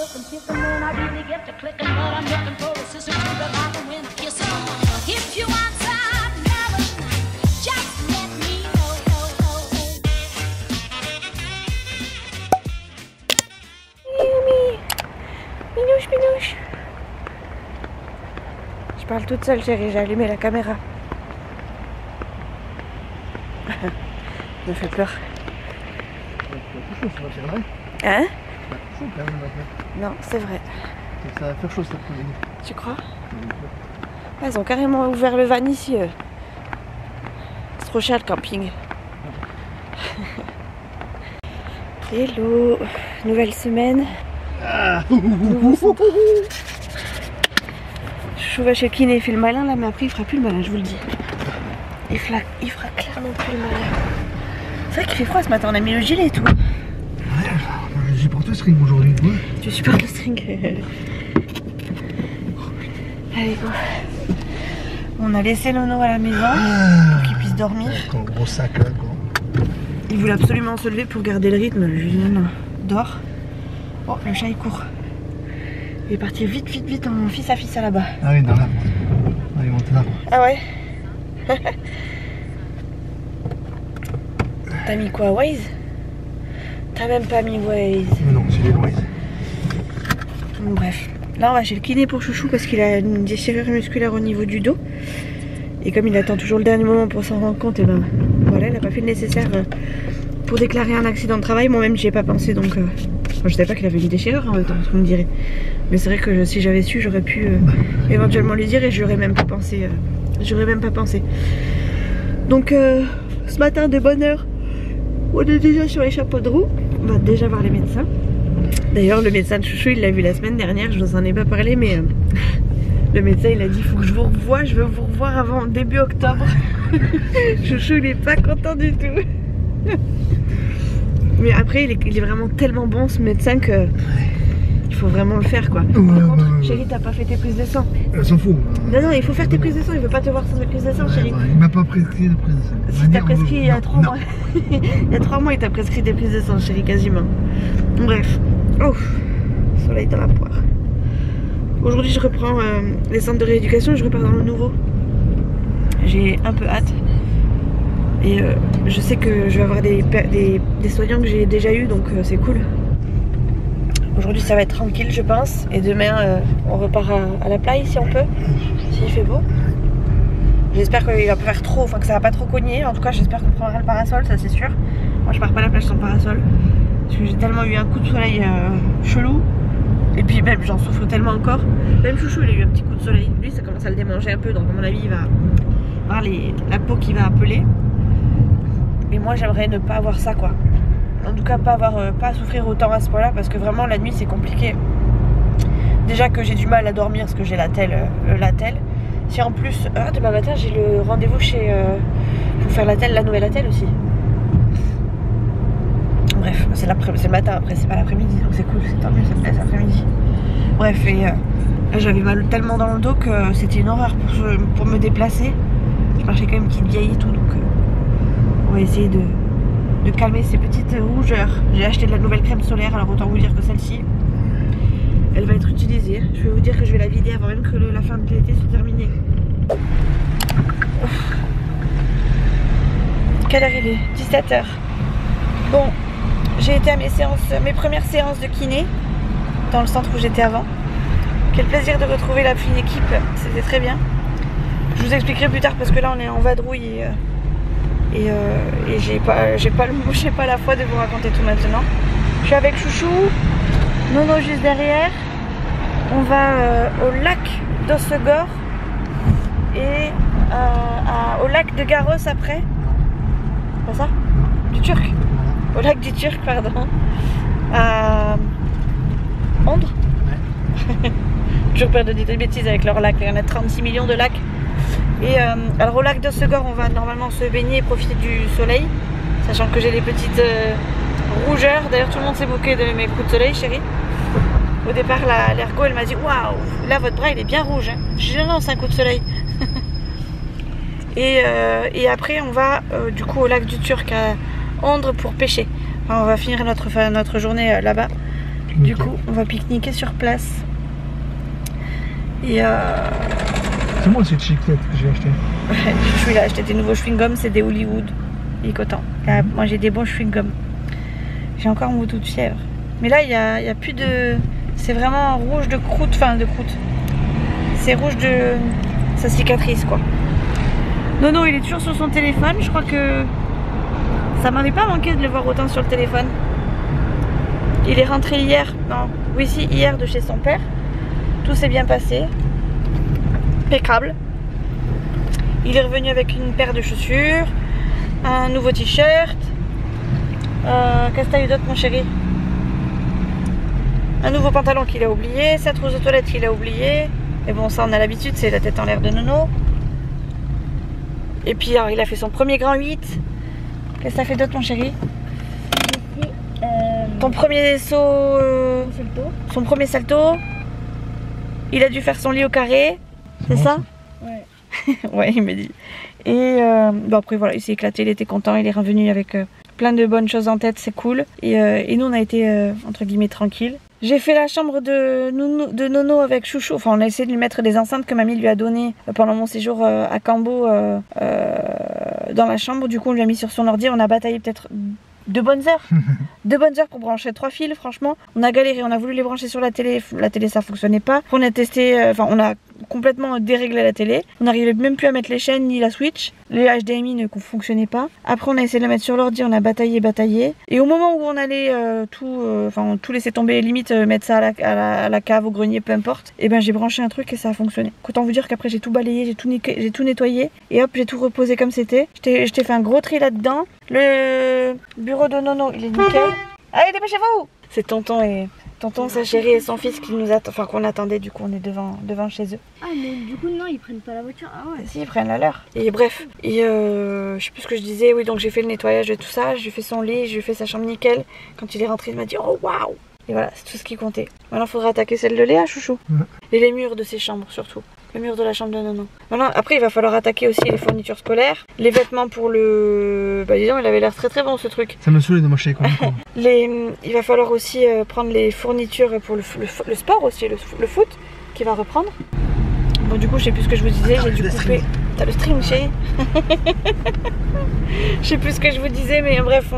Minouche, minouche. Je parle toute seule, chérie, j'ai allumé la caméra. Ça me fait peur. Hein? Non, c'est vrai. Ça va faire chaud cet après-midi. Tu crois? Ah, ils ont carrément ouvert le van ici. C'est trop cher le camping. Hello, nouvelle semaine. Chouchou va chez le kiné, il fait le malin là, mais après il fera plus le malin, je vous le dis. Il fera clairement plus le malin. C'est vrai qu'il fait froid ce matin, on a mis le gilet et tout. Ouais, j'ai porté le string aujourd'hui. Ouais. Tu supportes le string. Allez, go. On a laissé Nono à la maison pour qu'il puisse dormir. Avec un gros sac là, quoi. Il voulait absolument se lever pour garder le rythme. Je lui ai dit non, dors. Oh, le chat il court. Il est parti vite, vite, vite en fils à là-bas. Ah oui, dans l'arbre. Ah, il est monté l'arbre. Ah ouais. T'as mis quoi, Waze? T'as même pas mis Waze. Mais non, c'est les Waze. Bref. Là on va chez le kiné pour Chouchou parce qu'il a une déchirure musculaire au niveau du dos. Et comme il attend toujours le dernier moment pour s'en rendre compte, et ben voilà, il n'a pas fait le nécessaire pour déclarer un accident de travail. Moi-même j'y ai pas pensé, donc je savais pas qu'il avait une déchirure en même temps, vous me direz. Mais c'est vrai que si j'avais su, j'aurais pu éventuellement lui dire et j'aurais même pas pensé. Donc ce matin de bonne heure, on est déjà sur les chapeaux de roue. On va déjà voir les médecins. D'ailleurs le médecin de Chouchou il l'a vu la semaine dernière, je vous en ai pas parlé, mais le médecin il a dit faut que je vous revoie, je veux vous revoir avant début octobre. Chouchou il est pas content du tout. Mais après il est vraiment tellement bon ce médecin que il faut vraiment le faire quoi. Par contre, chérie, t'as pas fait tes prises de sang. Elle s'en fout. Non, non, il faut faire tes prises de sang, il veut pas te voir sans tes prises de sang, chérie. Il m'a pas prescrit de prise de sang. Si t'as prescrit il y a 3 mois. Il y a 3 mois il t'a prescrit des prises de sang, chérie, quasiment. Bref. Oh, soleil dans la poire. Aujourd'hui je reprends les centres de rééducation, je repars dans le nouveau. J'ai un peu hâte. Et je sais que je vais avoir des soignants que j'ai déjà eu, donc c'est cool. Aujourd'hui ça va être tranquille je pense. Et demain on repart à la plage si on peut. S'il fait beau. J'espère qu'il va pas faire trop, enfin que ça va pas trop cogner. En tout cas j'espère qu'on prendra le parasol, ça c'est sûr. Moi je pars pas à la plage sans parasol. Parce que j'ai tellement eu un coup de soleil chelou. Et puis même j'en souffre tellement encore. Même Chouchou il a eu un petit coup de soleil. Lui ça commence à le démanger un peu, donc à mon avis il va avoir la peau qui va appeler. Mais moi j'aimerais ne pas avoir ça quoi. En tout cas pas souffrir autant à ce point là, parce que vraiment la nuit c'est compliqué. Déjà que j'ai du mal à dormir parce que j'ai le latel. Si en plus demain matin j'ai le rendez-vous chez pour faire la nouvelle attelle aussi. Bref, c'est le matin après, c'est pas l'après-midi, donc c'est cool, c'est tant mieux, ça me laisse l'après-midi. Bref, et j'avais mal tellement dans le dos que c'était une horreur pour me déplacer. Je marchais quand même petite vieille et tout, donc on va essayer de calmer ces petites rougeurs. J'ai acheté de la nouvelle crème solaire, alors autant vous dire que celle-ci, elle va être utilisée. Je vais vous dire que je vais la vider avant même que la fin de l'été soit terminée. Ouf. Quelle heure il est? 17 h. Bon. J'ai été à mes premières séances de kiné dans le centre où j'étais avant. Quel plaisir de retrouver la fine équipe, c'était très bien. Je vous expliquerai plus tard parce que là on est en vadrouille et j'ai pas la foi de vous raconter tout maintenant. Je suis avec Chouchou, Nono juste derrière. On va au lac d'Ossegor et au lac de Garros après. C'est pas ça? Du Turc. Au lac du Turc, pardon. À Ondre. Ouais. Toujours peur de dire des bêtises avec leur lac. Il y en a 36 millions de lacs. Et alors au lac d'Ossegor, on va normalement se baigner et profiter du soleil. Sachant que j'ai des petites rougeurs. D'ailleurs, tout le monde s'est moqué de mes coups de soleil, chérie. Au départ, l'ergo, elle m'a dit waouh, là votre bras il est bien rouge. Hein. Je dis non, c'est un coup de soleil. et après, on va du coup au lac du Turc à Ondre pour pêcher. Enfin, on va finir notre journée là-bas. Du coup, on va pique-niquer sur place. Et c'est moi cette chiclette que j'ai acheté. Ouais, il a acheté des nouveaux chewing-gums, c'est des Hollywood. Il est content. Moi j'ai des bons chewing-gums. J'ai encore un bout de fièvre. Mais là, il y a plus de... C'est vraiment rouge de croûte, enfin de croûte. C'est rouge de sa cicatrice, quoi. Nono, il est toujours sur son téléphone. Je crois que ça m'avait pas manqué de le voir autant sur le téléphone. Il est rentré hier, non, oui si, hier de chez son père. Tout s'est bien passé. Impeccable. Il est revenu avec une paire de chaussures, un nouveau t-shirt. Qu'est-ce que t'as eu d'autre, mon chéri? Un nouveau pantalon qu'il a oublié, sa trousse de toilette qu'il a oublié. Et bon, ça on a l'habitude, c'est la tête en l'air de Nono. Et puis alors, il a fait son premier grand 8. Qu'est-ce que t'as fait d'autre, mon chéri? Ton premier saut, son premier salto. Il a dû faire son lit au carré, c'est ça? Ouais. Ouais, il m'a dit. Et bon, après voilà, il s'est éclaté, il était content, il est revenu avec plein de bonnes choses en tête, c'est cool. Et nous on a été entre guillemets tranquilles. J'ai fait la chambre de Nono avec Chouchou. Enfin, on a essayé de lui mettre des enceintes que mamie lui a données pendant mon séjour à Cambo dans la chambre. Du coup, on lui a mis sur son ordi. On a bataillé peut-être 2 bonnes heures. 2 bonnes heures pour brancher 3 fils, franchement. On a galéré, on a voulu les brancher sur la télé. La télé, ça fonctionnait pas. On a testé, enfin, on a complètement déréglé la télé. On n'arrivait même plus à mettre les chaînes ni la Switch. Les HDMI ne fonctionnaient pas. Après, on a essayé de la mettre sur l'ordi, on a bataillé. Et au moment où on allait tout laisser tomber, limite mettre ça à la cave, au grenier, peu importe, et ben j'ai branché un truc et ça a fonctionné. Autant vous dire qu'après j'ai tout balayé, j'ai tout nettoyé et hop, j'ai tout reposé comme c'était. Je t'ai fait un gros tri là-dedans. Le bureau de Nono, il est nickel. Allez, dépêchez-vous! C'est tonton, sa chérie et son fils qui nous enfin qu'on attendait, du coup on est devant chez eux. Ah mais du coup non, ils prennent pas la voiture. Ah ouais. Si, ils prennent la leur. Et bref, je sais plus ce que je disais, oui, donc j'ai fait le nettoyage de tout ça, j'ai fait son lit, j'ai fait sa chambre nickel. Quand il est rentré, il m'a dit oh waouh. Et voilà, c'est tout ce qui comptait. Maintenant il faudra attaquer celle de Léa, chouchou. Ouais. Et les murs de ses chambres surtout. Le mur de la chambre de Nono. Maintenant, après, il va falloir attaquer aussi les fournitures scolaires. Les vêtements pour le... Bah disons, il avait l'air très bon ce truc. Ça me saoule de marcher avec moi. Il va falloir aussi prendre les fournitures pour le sport aussi, le foot, qui va reprendre. Bon, du coup, je sais plus ce que je vous disais, j'ai dû couper... T'as le stream, chérie? Je sais plus ce que je vous disais, mais bref,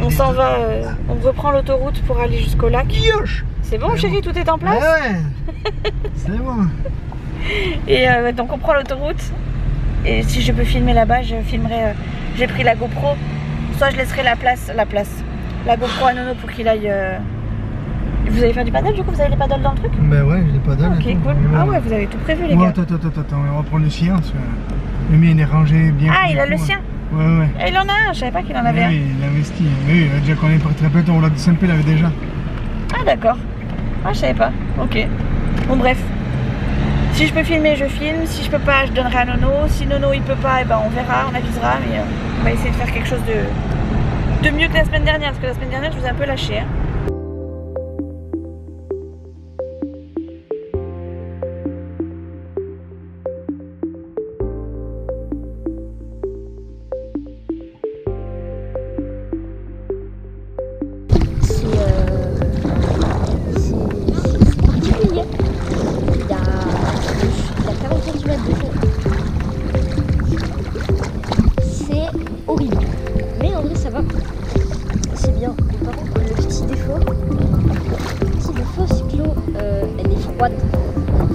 on s'en va... on reprend l'autoroute pour aller jusqu'au lac. C'est bon, chérie, tout est en place? Ouais. C'est bon. Et donc on prend l'autoroute. Et si je peux filmer là-bas, je filmerai. J'ai pris la GoPro. Soit je laisserai la GoPro à Nono pour qu'il aille. Vous allez faire du paddle du coup? Vous avez les paddles dans le truc? Bah ouais, j'ai des paddles. Ok, cool. Ouais. Ah ouais, vous avez tout prévu les gars. Attends, on va prendre le sien. Le mien il est rangé bien. Ah, il a le sien? Ouais. Et il en a un, je savais pas qu'il en avait un. Oui, il a investi. Oui, il a déjà qu'on est parti très peu, on l'a de Saint-Pé, il avait déjà. Ah d'accord. Ah, je savais pas. Ok. Bon bref. Si je peux filmer, je filme. Si je peux pas, je donnerai à Nono. Si Nono il peut pas, et ben on verra, on avisera. Mais on va essayer de faire quelque chose de mieux que la semaine dernière. Parce que la semaine dernière, je vous ai un peu lâché. Hein.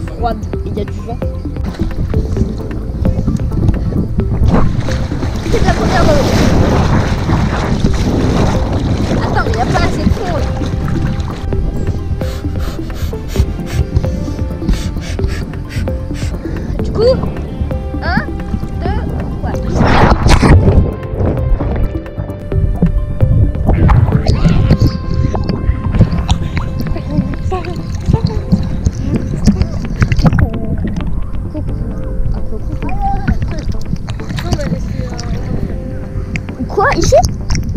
Froide et il y a du vent. C'est de la première fois. Attends, mais il n'y a pas assez de fond là. Du coup, 1, 2, ouais. Quoi, ici?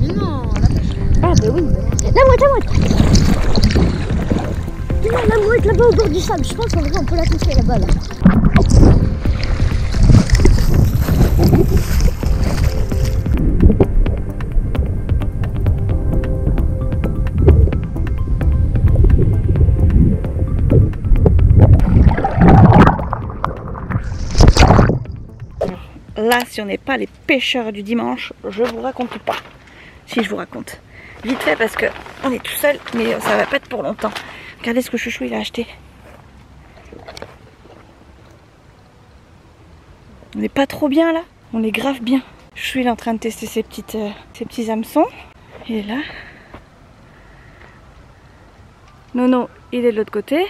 Non, la pêche. Ah bah oui. La mouette. Non, la mouette là-bas au bord du sable. Je pense qu'en vrai on peut la toucher là-bas là. là, si on n'est pas les pêcheurs du dimanche, je vous raconte pas. Si je vous raconte. Vite fait parce que on est tout seul, mais ça va pas être pour longtemps. Regardez ce que Chouchou il a acheté. On n'est pas trop bien là, on est grave bien. Chouchou il est en train de tester ses petits hameçons. Et là, Nono il est de l'autre côté.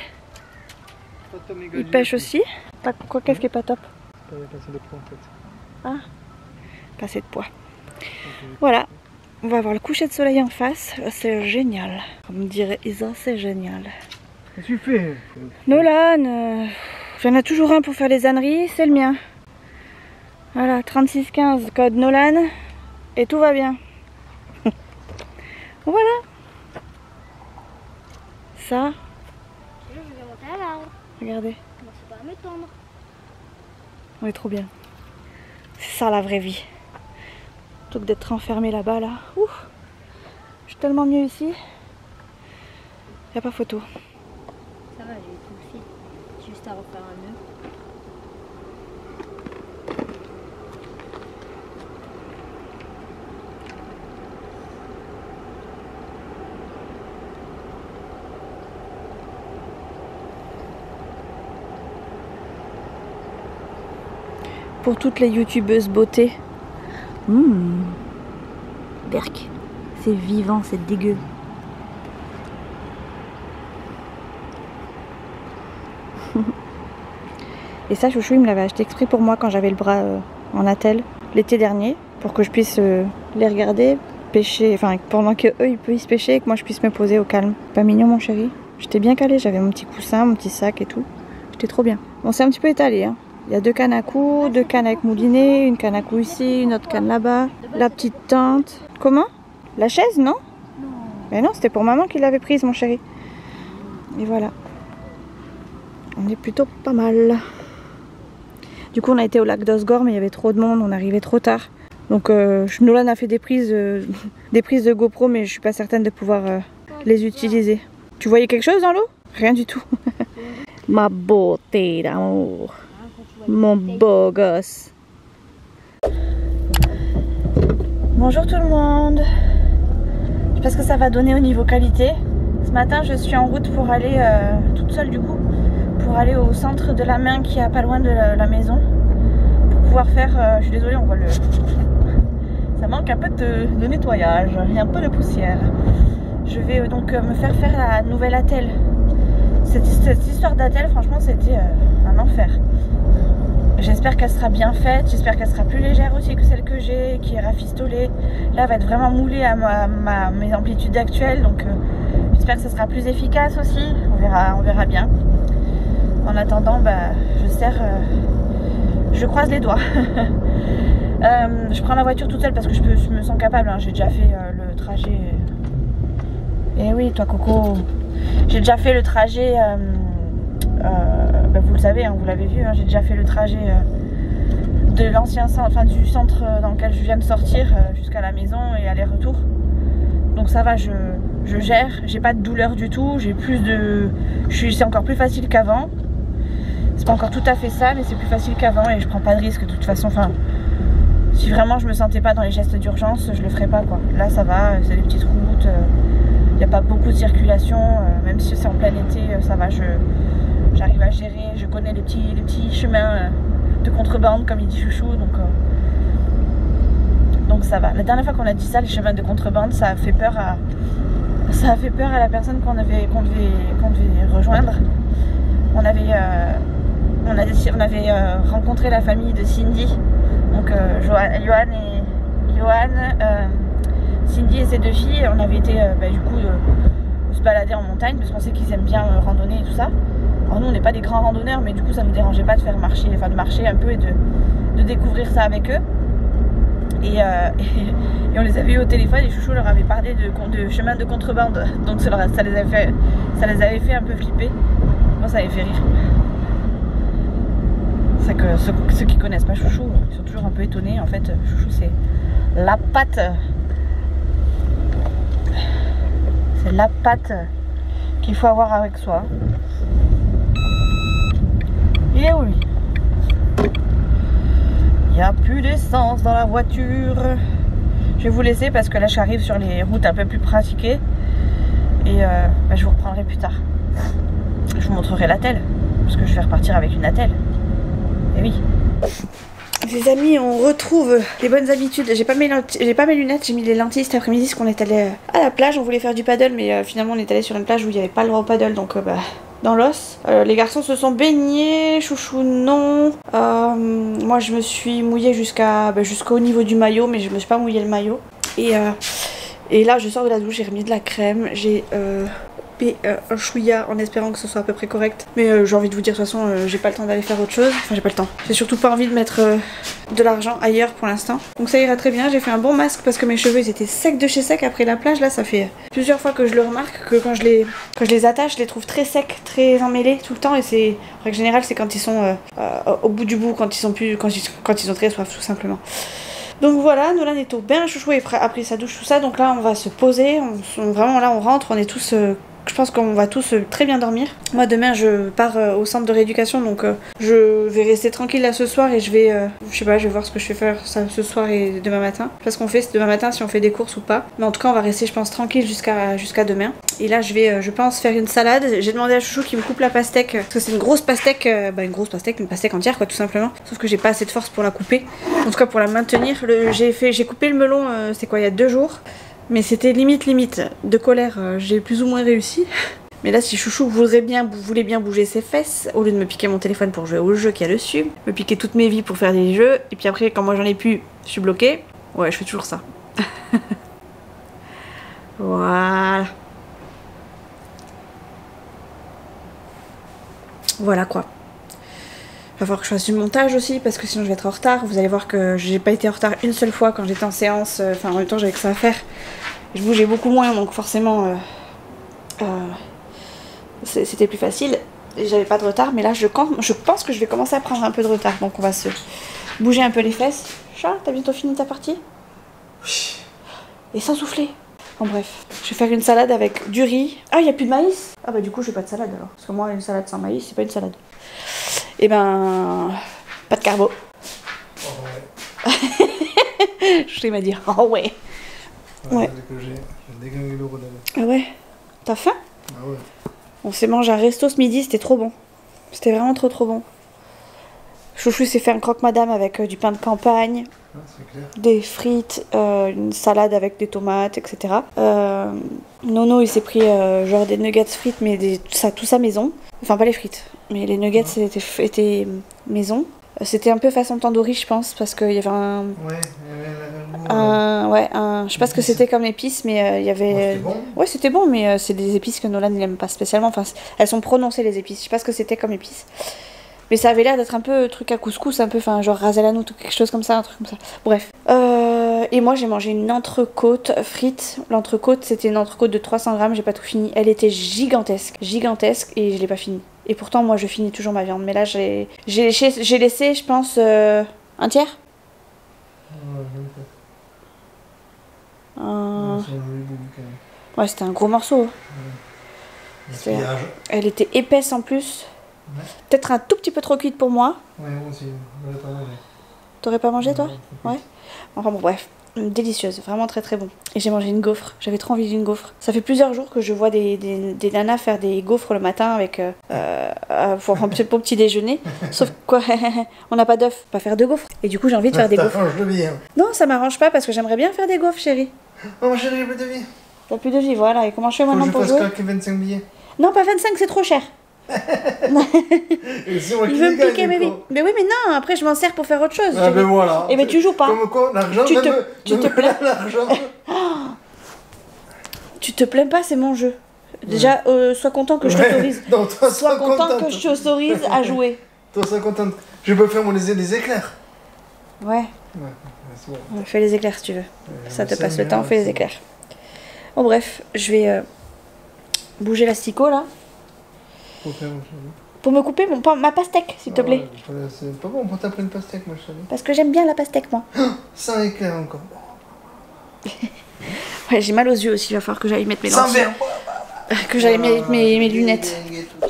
Il pêche aussi. Quoi, qu'est-ce qui est pas top? Pas assez de poids en fait. Ah, pas assez de poids. Voilà, on va avoir le coucher de soleil en face. C'est génial. Comme dirait Isa, c'est génial. Qu'est-ce que tu fais? Nolan, j'en ai toujours un pour faire les âneries, c'est le mien. Voilà, 3615, code Nolan, et tout va bien. Voilà. Ça, Je vais monter à l'arbre. regardez, Commencez pas à m'étendre. on est trop bien. C'est ça la vraie vie. Plutôt que d'être enfermé là-bas, là. Ouf, je suis tellement mieux ici. Y a pas photo. Ça va, j'ai tout le fil. J'ai juste à refaire un nœud. Pour toutes les youtubeuses beauté. Berk, c'est vivant, c'est dégueu. Et ça, Chouchou, il me l'avait acheté exprès pour moi quand j'avais le bras en attelle l'été dernier, pour que je puisse les regarder, pêcher, enfin pendant qu'eux ils puissent pêcher et que moi je puisse me poser au calme. Pas mignon mon chéri? J'étais bien calée, j'avais mon petit coussin, mon petit sac et tout. J'étais trop bien. On s'est un petit peu étalé, hein. Il y a 2 cannes à coups, 2 cannes avec moulinet, une canne à coups ici, une autre canne là-bas, la petite tente. Comment? La chaise, non? Non. Mais non, c'était pour maman qui l'avait prise, mon chéri. Et voilà. On est plutôt pas mal. Du coup, on a été au lac d'Osgore, mais il y avait trop de monde, on arrivait trop tard. Donc, Nolan a fait des prises de GoPro, mais je suis pas certaine de pouvoir les utiliser. Tu voyais quelque chose dans l'eau? Rien du tout. Ma beauté d'amour. Mon beau gosse. Bonjour tout le monde. Je sais pas ce que ça va donner au niveau qualité. Ce matin je suis en route pour aller toute seule du coup, pour aller au centre de la main qui est pas loin de la maison, pour pouvoir faire, je suis désolée, on voit le... Ça manque un peu de nettoyage, il y a un peu de poussière. Je vais donc me faire la nouvelle attelle. Cette histoire d'attelle, franchement, c'était un enfer. J'espère qu'elle sera bien faite, j'espère qu'elle sera plus légère aussi que celle que j'ai, qui est rafistolée. Là, elle va être vraiment moulée à mes amplitudes actuelles, donc j'espère que ça sera plus efficace aussi. On verra bien. En attendant, je croise les doigts. Je prends la voiture toute seule parce que je me sens capable, hein. J'ai déjà fait le trajet. Eh oui, toi Coco. J'ai déjà fait le trajet, vous le savez, hein, vous l'avez vu, hein, j'ai déjà fait le trajet de l'ancien centre, enfin du centre dans lequel je viens de sortir jusqu'à la maison et aller-retour. Donc ça va, je gère, j'ai pas de douleur du tout, c'est encore plus facile qu'avant. C'est pas encore tout à fait ça, mais c'est plus facile qu'avant et je prends pas de risque de toute façon. Enfin, si vraiment je me sentais pas dans les gestes d'urgence, je le ferais pas quoi. Là ça va, c'est des petites routes. Il n'y a pas beaucoup de circulation, même si c'est en plein été, ça va, j'arrive à gérer, je connais les petits chemins de contrebande comme il dit Chouchou, donc ça va. La dernière fois qu'on a dit ça, les chemins de contrebande, ça a fait peur à la personne qu'on devait rejoindre. On avait rencontré la famille de Cindy, donc Johan, Cindy et ses 2 filles. On avait été du coup se balader en montagne parce qu'on sait qu'ils aiment bien randonner et tout ça. Alors nous on n'est pas des grands randonneurs, mais du coup ça ne nous dérangeait pas de marcher un peu et de découvrir ça avec eux. Et on les avait eu au téléphone et Chouchou leur avait parlé de chemin de contrebande, donc ça les avait fait un peu flipper. Moi ça avait fait rire. C'est que ceux qui connaissent pas Chouchou, ils sont toujours un peu étonnés. En fait, Chouchou c'est la patte. C'est la patte qu'il faut avoir avec soi. Il est où lui? Il n'y a plus d'essence dans la voiture. Je vais vous laisser parce que là j'arrive sur les routes un peu plus pratiquées. Et bah, je vous reprendrai plus tard. Je vous montrerai l'attel. Parce que je vais repartir avec une attelle. Et oui. Les amis, on retrouve les bonnes habitudes. J'ai pas mes lunettes, j'ai mis les lentilles cet après-midi parce qu'on est allé à la plage. On voulait faire du paddle, mais finalement on est allé sur une plage où il n'y avait pas le droit au paddle, donc bah, dans l'os. Les garçons se sont baignés, chouchou non. Moi je me suis mouillée jusqu'au niveau du maillot, mais je me suis pas mouillé le maillot. Et là je sors de la douche, j'ai remis de la crème, j'ai coupé un chouïa en espérant que ce soit à peu près correct. Mais j'ai envie de vous dire, de toute façon, j'ai pas le temps d'aller faire autre chose. Enfin, j'ai pas le temps. J'ai surtout pas envie de mettre de l'argent ailleurs pour l'instant. Donc ça ira très bien. J'ai fait un bon masque parce que mes cheveux ils étaient secs de chez sec après la plage. Là, ça fait plusieurs fois que je le remarque que quand je les attache, je les trouve très secs, très emmêlés tout le temps. Et c'est, en règle générale, c'est quand ils sont au bout du bout, quand ils ont très soif, tout simplement. Donc voilà, Nolan est au bain, chouchou a pris sa douche, tout ça. Donc là, on va se poser. Vraiment, là, on rentre, on est tous... je pense qu'on va tous très bien dormir. Moi demain je pars au centre de rééducation, donc je vais rester tranquille là ce soir et je vais, je sais pas, je vais voir ce que je vais faire ça, ce soir et demain matin. Parce qu'on fait demain matin si on fait des courses ou pas. Mais en tout cas on va rester je pense tranquille jusqu'à demain. Et là je vais je pense faire une salade. J'ai demandé à Chouchou qui me coupe la pastèque, parce que c'est une grosse pastèque, une pastèque entière quoi tout simplement. Sauf que j'ai pas assez de force pour la couper. En tout cas pour la maintenir. J'ai coupé le melon, c'est quoi, il y a 2 jours. Mais c'était limite de colère, j'ai plus ou moins réussi. Mais là si Chouchou voulait bien bouger ses fesses, au lieu de me piquer mon téléphone pour jouer au jeu qu'il y a dessus, me piquer toutes mes vies pour faire des jeux, et puis après quand moi j'en ai plus, je suis bloquée. Ouais, je fais toujours ça. Voilà. Voilà quoi. Il va falloir que je fasse du montage aussi parce que sinon je vais être en retard. Vous allez voir que j'ai pas été en retard une seule fois quand j'étais en séance. Enfin en même temps j'avais que ça à faire. Je bougeais beaucoup moins donc forcément c'était plus facile. Et j'avais pas de retard mais là je pense que je vais commencer à prendre un peu de retard. Donc on va se bouger un peu les fesses. Chat, t'as bientôt fini ta partie? Oui. Et sans souffler. Bon bref, je vais faire une salade avec du riz. Ah il n'y a plus de maïs? Ah bah du coup je fais pas de salade alors. Parce que moi une salade sans maïs c'est pas une salade. Et ben, pas de carbo. Oh ouais. Je sais m'a dire, oh ouais. Ouais. J'ai dégagé le rodage. Ah ouais. T'as faim? Ah ouais. On s'est mangé un resto ce midi, c'était trop bon. C'était vraiment trop bon. Chouchou s'est fait un croque-madame avec du pain de campagne, ah, c'est clair. des frites, une salade avec des tomates, etc. Nono il s'est pris genre des nuggets frites, mais tout ça maison. Enfin pas les frites, mais les nuggets étaient maison. C'était un peu façon tandoori je pense, parce qu'il y avait un... Ouais, il y avait je sais pas ce que c'était comme épices, mais il y avait... C'était bon. Ouais c'était bon, mais c'est des épices que Nolan n'aime pas spécialement. Enfin elles sont prononcées les épices, je sais pas ce que c'était comme épices. Mais ça avait l'air d'être un peu truc à couscous, un peu, enfin genre ras el hanout ou quelque chose comme ça, un truc comme ça. Bref. Et moi j'ai mangé une entrecôte frite. L'entrecôte c'était une entrecôte de 300 grammes, j'ai pas tout fini. Elle était gigantesque, et je l'ai pas fini. Et pourtant moi je finis toujours ma viande. Mais là j'ai laissé je pense un tiers. Ouais c'était un gros morceau. Ouais. Elle était épaisse en plus. Ouais. Peut-être un tout petit peu trop cuite pour moi. Ouais, moi aussi, j'aurais pas mangé. T'aurais pas mangé toi? Ouais. Enfin bon, bref, délicieuse, vraiment très bon. Et j'ai mangé une gaufre, j'avais trop envie d'une gaufre. Ça fait plusieurs jours que je vois des nanas faire des gaufres le matin avec pour petit déjeuner. Sauf quoi, on n'a pas d'œufs, pas faire de gaufres. Et du coup, j'ai envie de faire des gaufres. Le vie, hein. Non, ça m'arrange pas parce que j'aimerais bien faire des gaufres, chérie. Oh, ma chérie, j'ai plus de vie. T'as plus de vie, voilà. Et comment je fais maintenant pour jouer? Faut que je fasse 25 billets. Non, pas 25, c'est trop cher. Et moi il veut me piquer mes vies. Mais oui, mais non, après je m'en sers pour faire autre chose. Ah, ben voilà. Et mais tu joues pas. Comme quoi, l'argent, tu te plains. L'argent. Tu te plains pas, c'est mon jeu. Déjà, sois content que je t'autorise. Non, toi, sois content que je t'autorise à jouer. Toi, sois contente. Je peux faire des éclairs. Ouais. C'est bon. On fait les éclairs si tu veux. Ça te passe le temps, on fait les éclairs. Bon, bref, je vais bouger l'asticot là. Pour me couper ma pastèque, s'il te plaît. C'est pas bon pour taper une pastèque, moi je savais. Parce que j'aime bien la pastèque, moi. Sans éclair encore. Ouais, j'ai mal aux yeux aussi, il va falloir que j'aille mettre mes lentilles. Que j'aille mettre mes lunettes.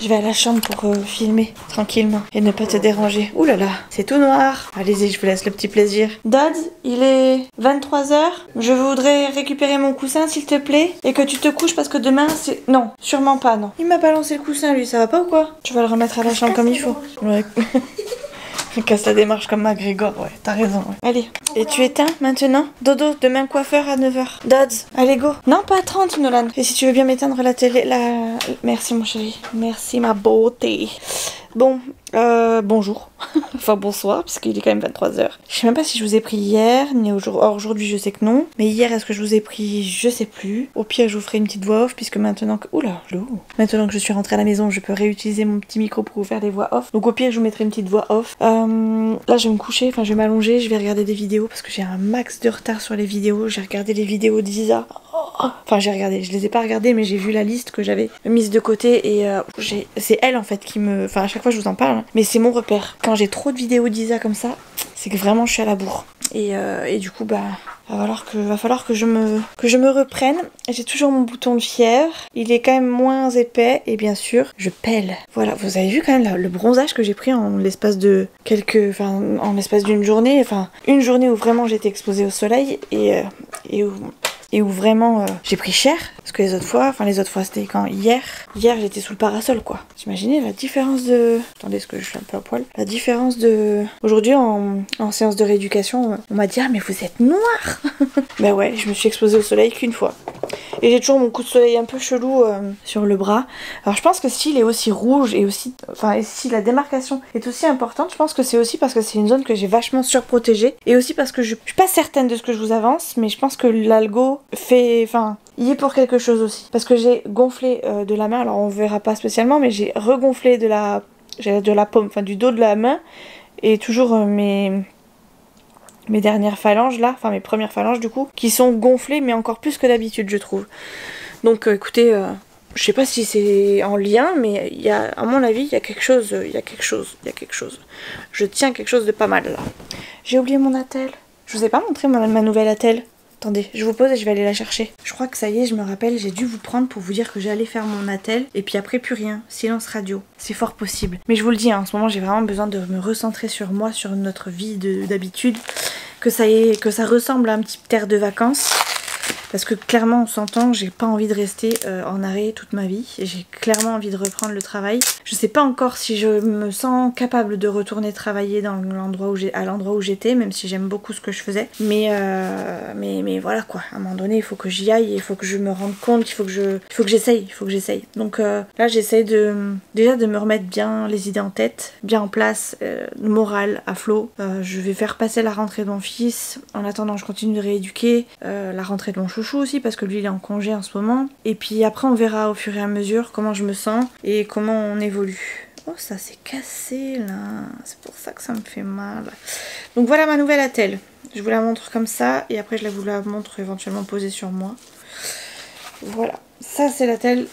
Je vais à la chambre pour filmer tranquillement et ne pas te déranger. Ouh là là, c'est tout noir. Allez-y, je vous laisse le petit plaisir. Dad, il est 23h. Je voudrais récupérer mon coussin s'il te plaît et que tu te couches parce que demain c'est... Non, sûrement pas, non. Il m'a balancé le coussin lui, ça va pas ou quoi? Tu vas le remettre à la chambre comme il faut. Ouais. Casse la démarche comme McGregor, ouais, t'as raison. Ouais. Allez, et tu éteins maintenant? Dodo, demain coiffeur à 9h. Dads, allez go. Non, pas à 30, Nolan. Et si tu veux bien m'éteindre la télé, la... Merci mon chéri. Merci ma beauté. Bon, bonjour. Enfin bonsoir, puisqu'il est quand même 23h. Je sais même pas si je vous ai pris hier, ni aujourd'hui je sais que non. Mais hier, est-ce que je vous ai pris? Je sais plus. Au pire, je vous ferai une petite voix off, puisque maintenant que... Oula, maintenant que je suis rentrée à la maison, je peux réutiliser mon petit micro pour vous faire des voix off. Donc au pire, je vous mettrai une petite voix off. Là, je vais me coucher, enfin je vais m'allonger, je vais regarder des vidéos, parce que j'ai un max de retard sur les vidéos. J'ai regardé les vidéos d'Isa. Enfin j'ai regardé, je les ai pas regardées, mais j'ai vu la liste que j'avais mise de côté et c'est elle en fait qui me... Enfin à chaque fois je vous en parle, hein, mais c'est mon repère. Quand j'ai trop de vidéos d'Isa comme ça, c'est que vraiment je suis à la bourre. Et du coup bah va falloir que je me reprenne. J'ai toujours mon bouton de fièvre, il est quand même moins épais et bien sûr je pèle. Voilà, vous avez vu quand même le bronzage que j'ai pris en l'espace de en l'espace d'une journée, enfin une journée où vraiment j'étais exposée au soleil et où vraiment j'ai pris cher, parce que les autres fois c'était quand hier j'étais sous le parasol quoi. T'imaginez la différence de... Attendez, est-ce que je suis un peu à poil? La différence de... Aujourd'hui en séance de rééducation, on m'a dit ah mais vous êtes noir. Bah ouais, je me suis exposée au soleil qu'une fois. Et j'ai toujours mon coup de soleil un peu chelou sur le bras. Alors je pense que s'il est aussi rouge et aussi... Enfin, et si la démarcation est aussi importante, je pense que c'est aussi parce que c'est une zone que j'ai vachement surprotégée. Et aussi parce que je suis pas certaine de ce que je vous avance, mais je pense que l'algo fait... Enfin, il est pour quelque chose aussi. Parce que j'ai gonflé de la main, alors on verra pas spécialement, mais j'ai regonflé de la paume, enfin du dos de la main. Et toujours mes dernières phalanges là, enfin mes premières phalanges du coup, qui sont gonflées mais encore plus que d'habitude je trouve. Donc écoutez, je sais pas si c'est en lien, mais il y a, à mon avis, il y a quelque chose. Je tiens quelque chose de pas mal là. J'ai oublié mon attel. Je vous ai pas montré ma nouvelle attel. Attendez, je vous pose et je vais aller la chercher. Je crois que ça y est, je me rappelle, j'ai dû vous prendre pour vous dire que j'allais faire mon attel. Et puis après, plus rien. Silence radio. C'est fort possible. Mais je vous le dis, hein, en ce moment, j'ai vraiment besoin de me recentrer sur moi, sur notre vie d'habitude. Que ça y est, que ça ressemble à un petit air de vacances. Parce que clairement on s'entend, j'ai pas envie de rester en arrêt toute ma vie. J'ai clairement envie de reprendre le travail. Je sais pas encore si je me sens capable de retourner travailler dans l'endroit où j'étais, même si j'aime beaucoup ce que je faisais. Mais voilà quoi, à un moment donné il faut que j'y aille, il faut que je me rende compte, il faut que j'essaye. Donc là j'essaye déjà de me remettre bien les idées en tête, bien en place, morale à flot. Je vais faire passer la rentrée de mon fils. En attendant je continue de rééduquer, la rentrée de mon chouchou aussi parce que lui il est en congé en ce moment. Et puis après on verra au fur et à mesure comment je me sens et comment on évolue. Oh ça s'est cassé là, c'est pour ça que ça me fait mal. Donc voilà ma nouvelle attelle. Je vous la montre comme ça et après je vous la montre éventuellement posée sur moi. Voilà, ça c'est l'attelle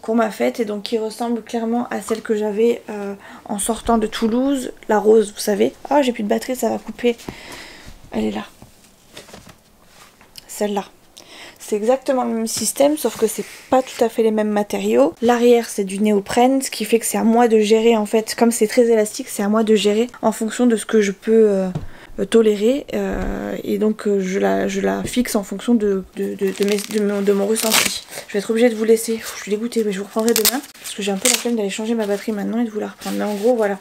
qu'on m'a faite et donc qui ressemble clairement à celle que j'avais en sortant de Toulouse. La rose vous savez. Ah j'ai plus de batterie, ça va couper. Elle est là. Celle-là. C'est exactement le même système, sauf que c'est pas tout à fait les mêmes matériaux. L'arrière c'est du néoprène, ce qui fait que c'est à moi de gérer en fait, comme c'est très élastique, c'est à moi de gérer en fonction de ce que je peux tolérer. Et donc je la fixe en fonction de mon ressenti. Je vais être obligée de vous laisser, je suis dégoûtée, mais je vous reprendrai demain, parce que j'ai un peu la flemme d'aller changer ma batterie maintenant et de vous la reprendre. Mais en gros voilà,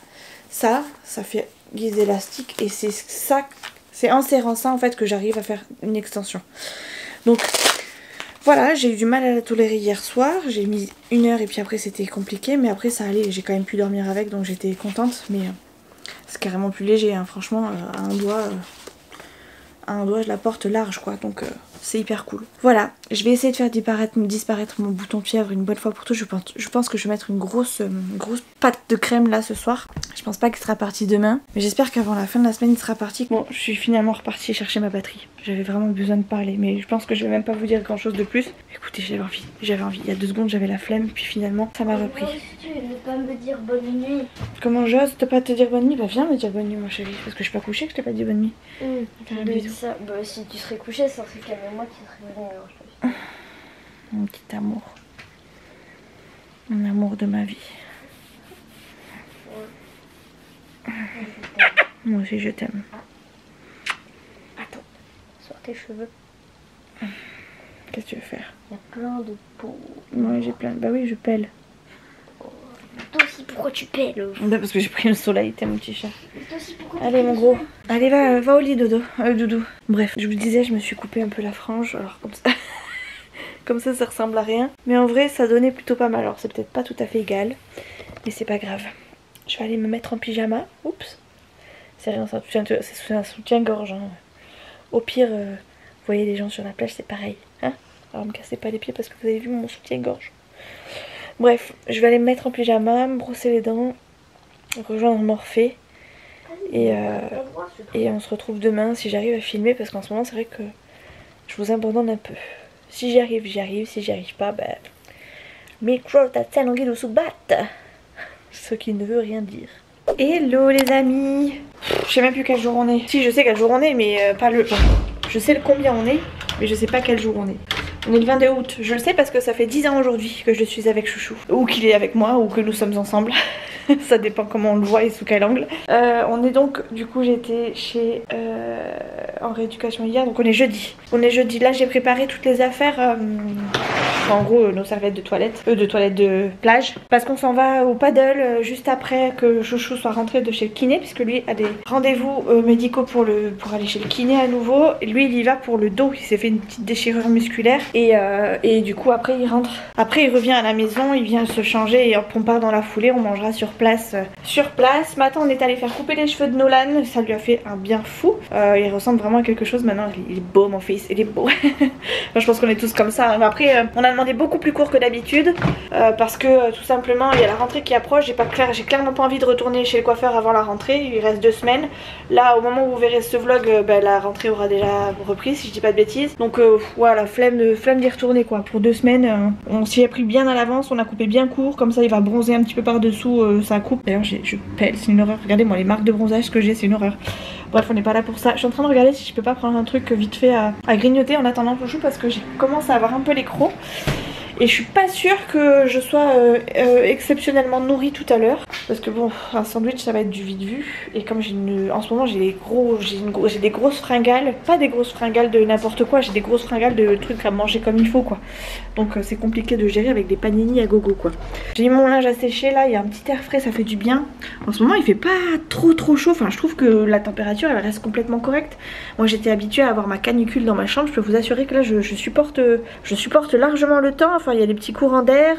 ça fait guise élastique et c'est ça. C'est en serrant ça en fait que j'arrive à faire une extension. Donc voilà, j'ai eu du mal à la tolérer hier soir. J'ai mis 1 heure et puis après c'était compliqué. Mais après ça allait, j'ai quand même pu dormir avec donc j'étais contente. Mais c'est carrément plus léger, hein. Franchement à un doigt je la porte large quoi. Donc c'est hyper cool. Voilà, je vais essayer de faire disparaître mon bouton de fièvre une bonne fois pour toutes. Je pense que je vais mettre une grosse pâte de crème là ce soir. Je pense pas qu'il sera parti demain, mais j'espère qu'avant la fin de la semaine il sera parti. Bon, je suis finalement repartie chercher ma batterie. J'avais vraiment besoin de parler, mais je pense que je vais même pas vous dire grand chose de plus. Écoutez, j'avais envie. Il y a 2 secondes j'avais la flemme, puis finalement ça m'a repris. Tu veux pas me dire bonne nuit? Comment j'ose pas te dire bonne nuit? Bah viens me dire bonne nuit mon chéri, parce que je suis pas couchée que je t'ai pas dit bonne nuit. Un bisou. Ça, bah si tu serais couché, ça serait quand même moi qui serais venu. Mon petit amour. Mon amour de ma vie. Moi aussi je t'aime. Attends, sur tes cheveux. Qu'est-ce que tu veux faire? Il y a plein de peau. Moi j'ai plein. Bah oui, je pèle. Toi aussi, pourquoi tu pèles? Bah parce que j'ai pris le soleil, t'es mon petit chat. Toi aussi, pourquoi Allez mon gros. Allez va au lit dodo. Doudou. Bref, je vous disais, je me suis coupé un peu la frange. Alors comme ça. Comme ça ressemble à rien. Mais en vrai ça donnait plutôt pas mal. Alors c'est peut-être pas tout à fait égal. Mais c'est pas grave. Je vais aller me mettre en pyjama. Oups. C'est rien, c'est un soutien-gorge. Hein. Au pire, vous voyez les gens sur la plage, c'est pareil. Hein, alors me cassez pas les pieds parce que vous avez vu mon soutien-gorge. Bref, je vais aller me mettre en pyjama, me brosser les dents, rejoindre Morphée. Et on se retrouve demain si j'arrive à filmer. Parce qu'en ce moment c'est vrai que je vous abandonne un peu. Si j'y arrive, j'y arrive. Si j'y arrive pas, bah... micro tatsanongi do subat. Ce qui ne veut rien dire. Hello les amis. Je sais même plus quel jour on est. Si, je sais quel jour on est, mais pas le... Enfin, je sais le combien on est, mais je sais pas quel jour on est. On est le 22 août. Je le sais parce que ça fait 10 ans aujourd'hui que je suis avec Chouchou. Ou qu'il est avec moi, ou que nous sommes ensemble. Ça dépend comment on le voit et sous quel angle. On est donc, du coup j'étais chez en rééducation hier, donc on est jeudi. On est jeudi, là j'ai préparé toutes les affaires, en gros nos serviettes de toilette, de plage. Parce qu'on s'en va au paddle juste après que Chouchou soit rentré de chez le kiné, puisque lui a des rendez-vous médicaux pour aller chez le kiné à nouveau. Et lui il y va pour le dos, il s'est fait une petite déchirure musculaire. Et du coup après il rentre. Après il revient à la maison, il vient se changer et hop on part dans la foulée, on mangera sur place. Ce matin on est allé faire couper les cheveux de Nolan, ça lui a fait un bien fou. Il ressemble vraiment à quelque chose maintenant, il est beau mon fils, il est beau. Enfin, je pense qu'on est tous comme ça. Après on a demandé beaucoup plus court que d'habitude parce que tout simplement il y a la rentrée qui approche, j'ai clairement pas envie de retourner chez le coiffeur avant la rentrée, il reste 2 semaines. Là au moment où vous verrez ce vlog, la rentrée aura déjà repris si je dis pas de bêtises. Donc voilà, flemme d'y retourner quoi. Pour 2 semaines, on s'y est pris bien à l'avance, on a coupé bien court, comme ça il va bronzer un petit peu par dessous, ça coupe. D'ailleurs je pèle, c'est une horreur, regardez moi les marques de bronzage que j'ai, c'est une horreur. Bref on n'est pas là pour ça. Je suis en train de regarder si je peux pas prendre un truc vite fait à grignoter en attendant Chouchou parce que j'ai commencé à avoir un peu les crocs. Et je suis pas sûre que je sois exceptionnellement nourrie tout à l'heure. Parce que bon, un sandwich ça va être du vite vu. Et comme en ce moment j'ai des grosses fringales. Pas des grosses fringales de n'importe quoi, j'ai des grosses fringales de trucs à manger comme il faut quoi. Donc c'est compliqué de gérer avec des panini à gogo quoi. J'ai mis mon linge à sécher là, il y a un petit air frais, ça fait du bien. En ce moment il fait pas trop chaud, enfin je trouve que la température elle reste complètement correcte. Moi j'étais habituée à avoir ma canicule dans ma chambre, je peux vous assurer que là je supporte largement le temps. Enfin il y a des petits courants d'air,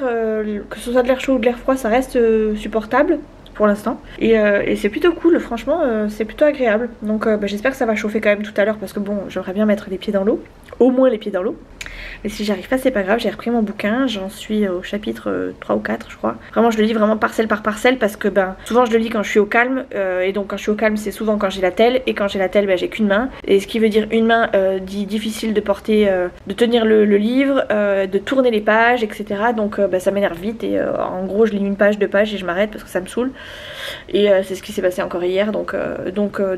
que ce soit de l'air chaud ou de l'air froid ça reste supportable pour l'instant. Et c'est plutôt cool, franchement c'est plutôt agréable. Donc j'espère que ça va chauffer quand même tout à l'heure parce que bon j'aimerais bien mettre les pieds dans l'eau. Au moins les pieds dans l'eau. Mais si j'arrive pas c'est pas grave, j'ai repris mon bouquin, j'en suis au chapitre 3 ou 4 je crois. Vraiment je le lis vraiment parcelle par parcelle parce que souvent je le lis quand je suis au calme et donc quand je suis au calme c'est souvent quand j'ai la telle et quand j'ai la telle j'ai qu'une main. Et ce qui veut dire une main dit difficile de porter, de tenir le livre, de tourner les pages etc. Donc ça m'énerve vite et en gros je lis une page, 2 pages et je m'arrête parce que ça me saoule. Et c'est ce qui s'est passé encore hier donc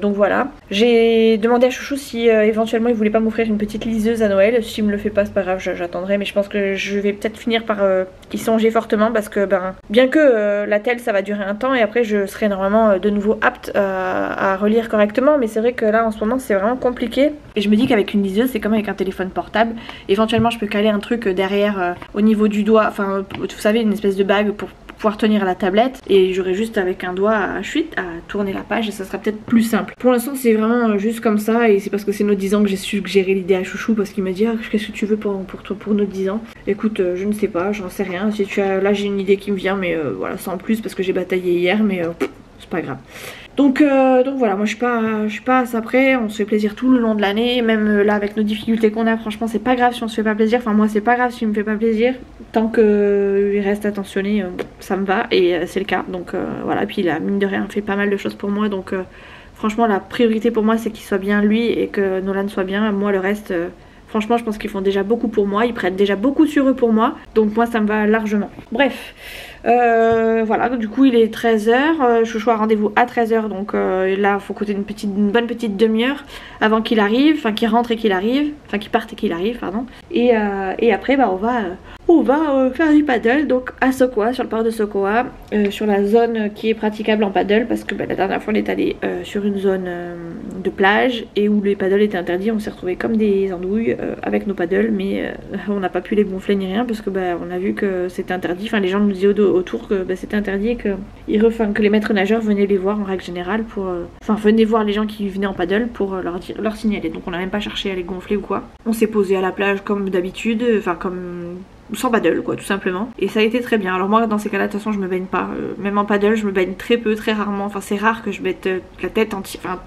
voilà. J'ai demandé à Chouchou si éventuellement il voulait pas m'offrir une petite liseuse à Noël. S'il me le fait pas c'est pas grave, j'attendrai, mais je pense que je vais peut-être finir par y songer fortement parce que bien que la telle ça va durer un temps et après je serai normalement de nouveau apte à relire correctement, mais c'est vrai que là en ce moment c'est vraiment compliqué et je me dis qu'avec une liseuse c'est comme avec un téléphone portable, éventuellement je peux caler un truc derrière au niveau du doigt, enfin vous savez une espèce de bague pour pouvoir tenir la tablette et j'aurai juste avec un doigt à tourner la page et ça sera peut-être plus simple. Pour l'instant c'est vraiment juste comme ça et c'est parce que c'est nos 10 ans que j'ai suggéré l'idée à Chouchou parce qu'il m'a dit qu'est-ce que tu veux pour toi pour nos 10 ans. Écoute je ne sais pas, j'en sais rien, si là j'ai une idée qui me vient mais voilà sans plus parce que j'ai bataillé hier mais c'est pas grave. Donc voilà, moi je suis pas à ça près, on se fait plaisir tout le long de l'année, même là avec nos difficultés qu'on a, franchement c'est pas grave si on se fait pas plaisir, enfin moi c'est pas grave si il me fait pas plaisir, tant qu'il reste attentionné, ça me va et c'est le cas, donc voilà, puis il a mine de rien fait pas mal de choses pour moi, donc franchement la priorité pour moi c'est qu'il soit bien lui et que Nolan soit bien, moi le reste... Franchement je pense qu'ils font déjà beaucoup pour moi, ils prennent déjà beaucoup sur eux pour moi, donc moi ça me va largement. Bref, voilà, du coup il est 13h, Chouchou a rendez-vous à 13h, donc là il faut compter une bonne petite demi-heure avant qu'il arrive, enfin qu'il rentre et qu'il arrive, enfin qu'il parte et qu'il arrive, pardon. Et après On va faire du paddle donc à Sokoa, sur le port de Sokoa, sur la zone qui est praticable en paddle parce que la dernière fois on est allé sur une zone de plage et où les paddles étaient interdits. On s'est retrouvés comme des andouilles avec nos paddles, mais on n'a pas pu les gonfler ni rien parce que on a vu que c'était interdit. Enfin, les gens nous disaient autour que c'était interdit et que les maîtres nageurs venaient les voir en règle générale pour, venaient voir les gens qui venaient en paddle pour leur signaler. Donc on n'a même pas cherché à les gonfler ou quoi. On s'est posé à la plage comme d'habitude, sans paddle quoi, tout simplement, et ça a été très bien. Alors moi dans ces cas là de toute façon je me baigne pas, même en paddle je me baigne très peu, très rarement. Enfin c'est rare que je mette la tête entière,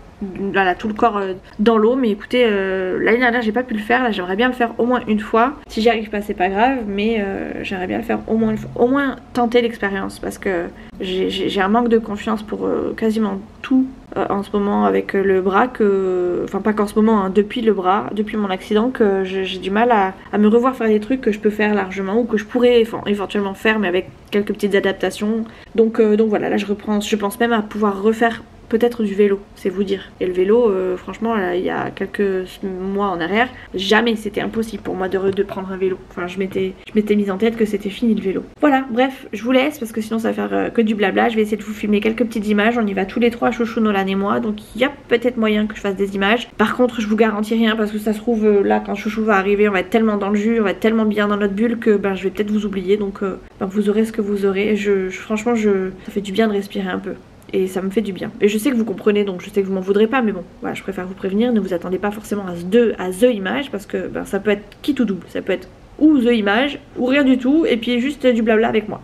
tout le corps dans l'eau, mais écoutez, l'année dernière j'ai pas pu le faire, là j'aimerais bien le faire au moins une fois. Si j'y arrive pas c'est pas grave, mais j'aimerais bien le faire au moins une fois, au moins tenter l'expérience, parce que j'ai un manque de confiance pour quasiment tout en ce moment avec le bras, pas qu'en ce moment, hein, depuis le bras, depuis mon accident, que j'ai du mal à me revoir faire des trucs que je peux faire largement ou que je pourrais éventuellement faire, mais avec quelques petites adaptations. Donc voilà, là je pense même à pouvoir refaire peut-être du vélo, c'est vous dire. Et le vélo, franchement, là, il y a quelques mois en arrière, jamais c'était impossible pour moi de prendre un vélo. Enfin, je m'étais mise en tête que c'était fini le vélo. Voilà, bref, je vous laisse parce que sinon ça va faire que du blabla. Je vais essayer de vous filmer quelques petites images. On y va tous les trois, Chouchou, Nolan et moi, donc il y a peut-être moyen que je fasse des images. Par contre, je vous garantis rien parce que ça se trouve, là, quand Chouchou va arriver, on va être tellement dans le jus, on va être tellement bien dans notre bulle que je vais peut-être vous oublier. Donc vous aurez ce que vous aurez. Franchement, ça fait du bien de respirer un peu. Et ça me fait du bien. Et je sais que vous comprenez, donc je sais que vous m'en voudrez pas, mais bon, voilà, je préfère vous prévenir. Ne vous attendez pas forcément à The Image, parce que ça peut être quitte ou double. Ça peut être ou The Image, ou rien du tout, et puis juste du blabla avec moi.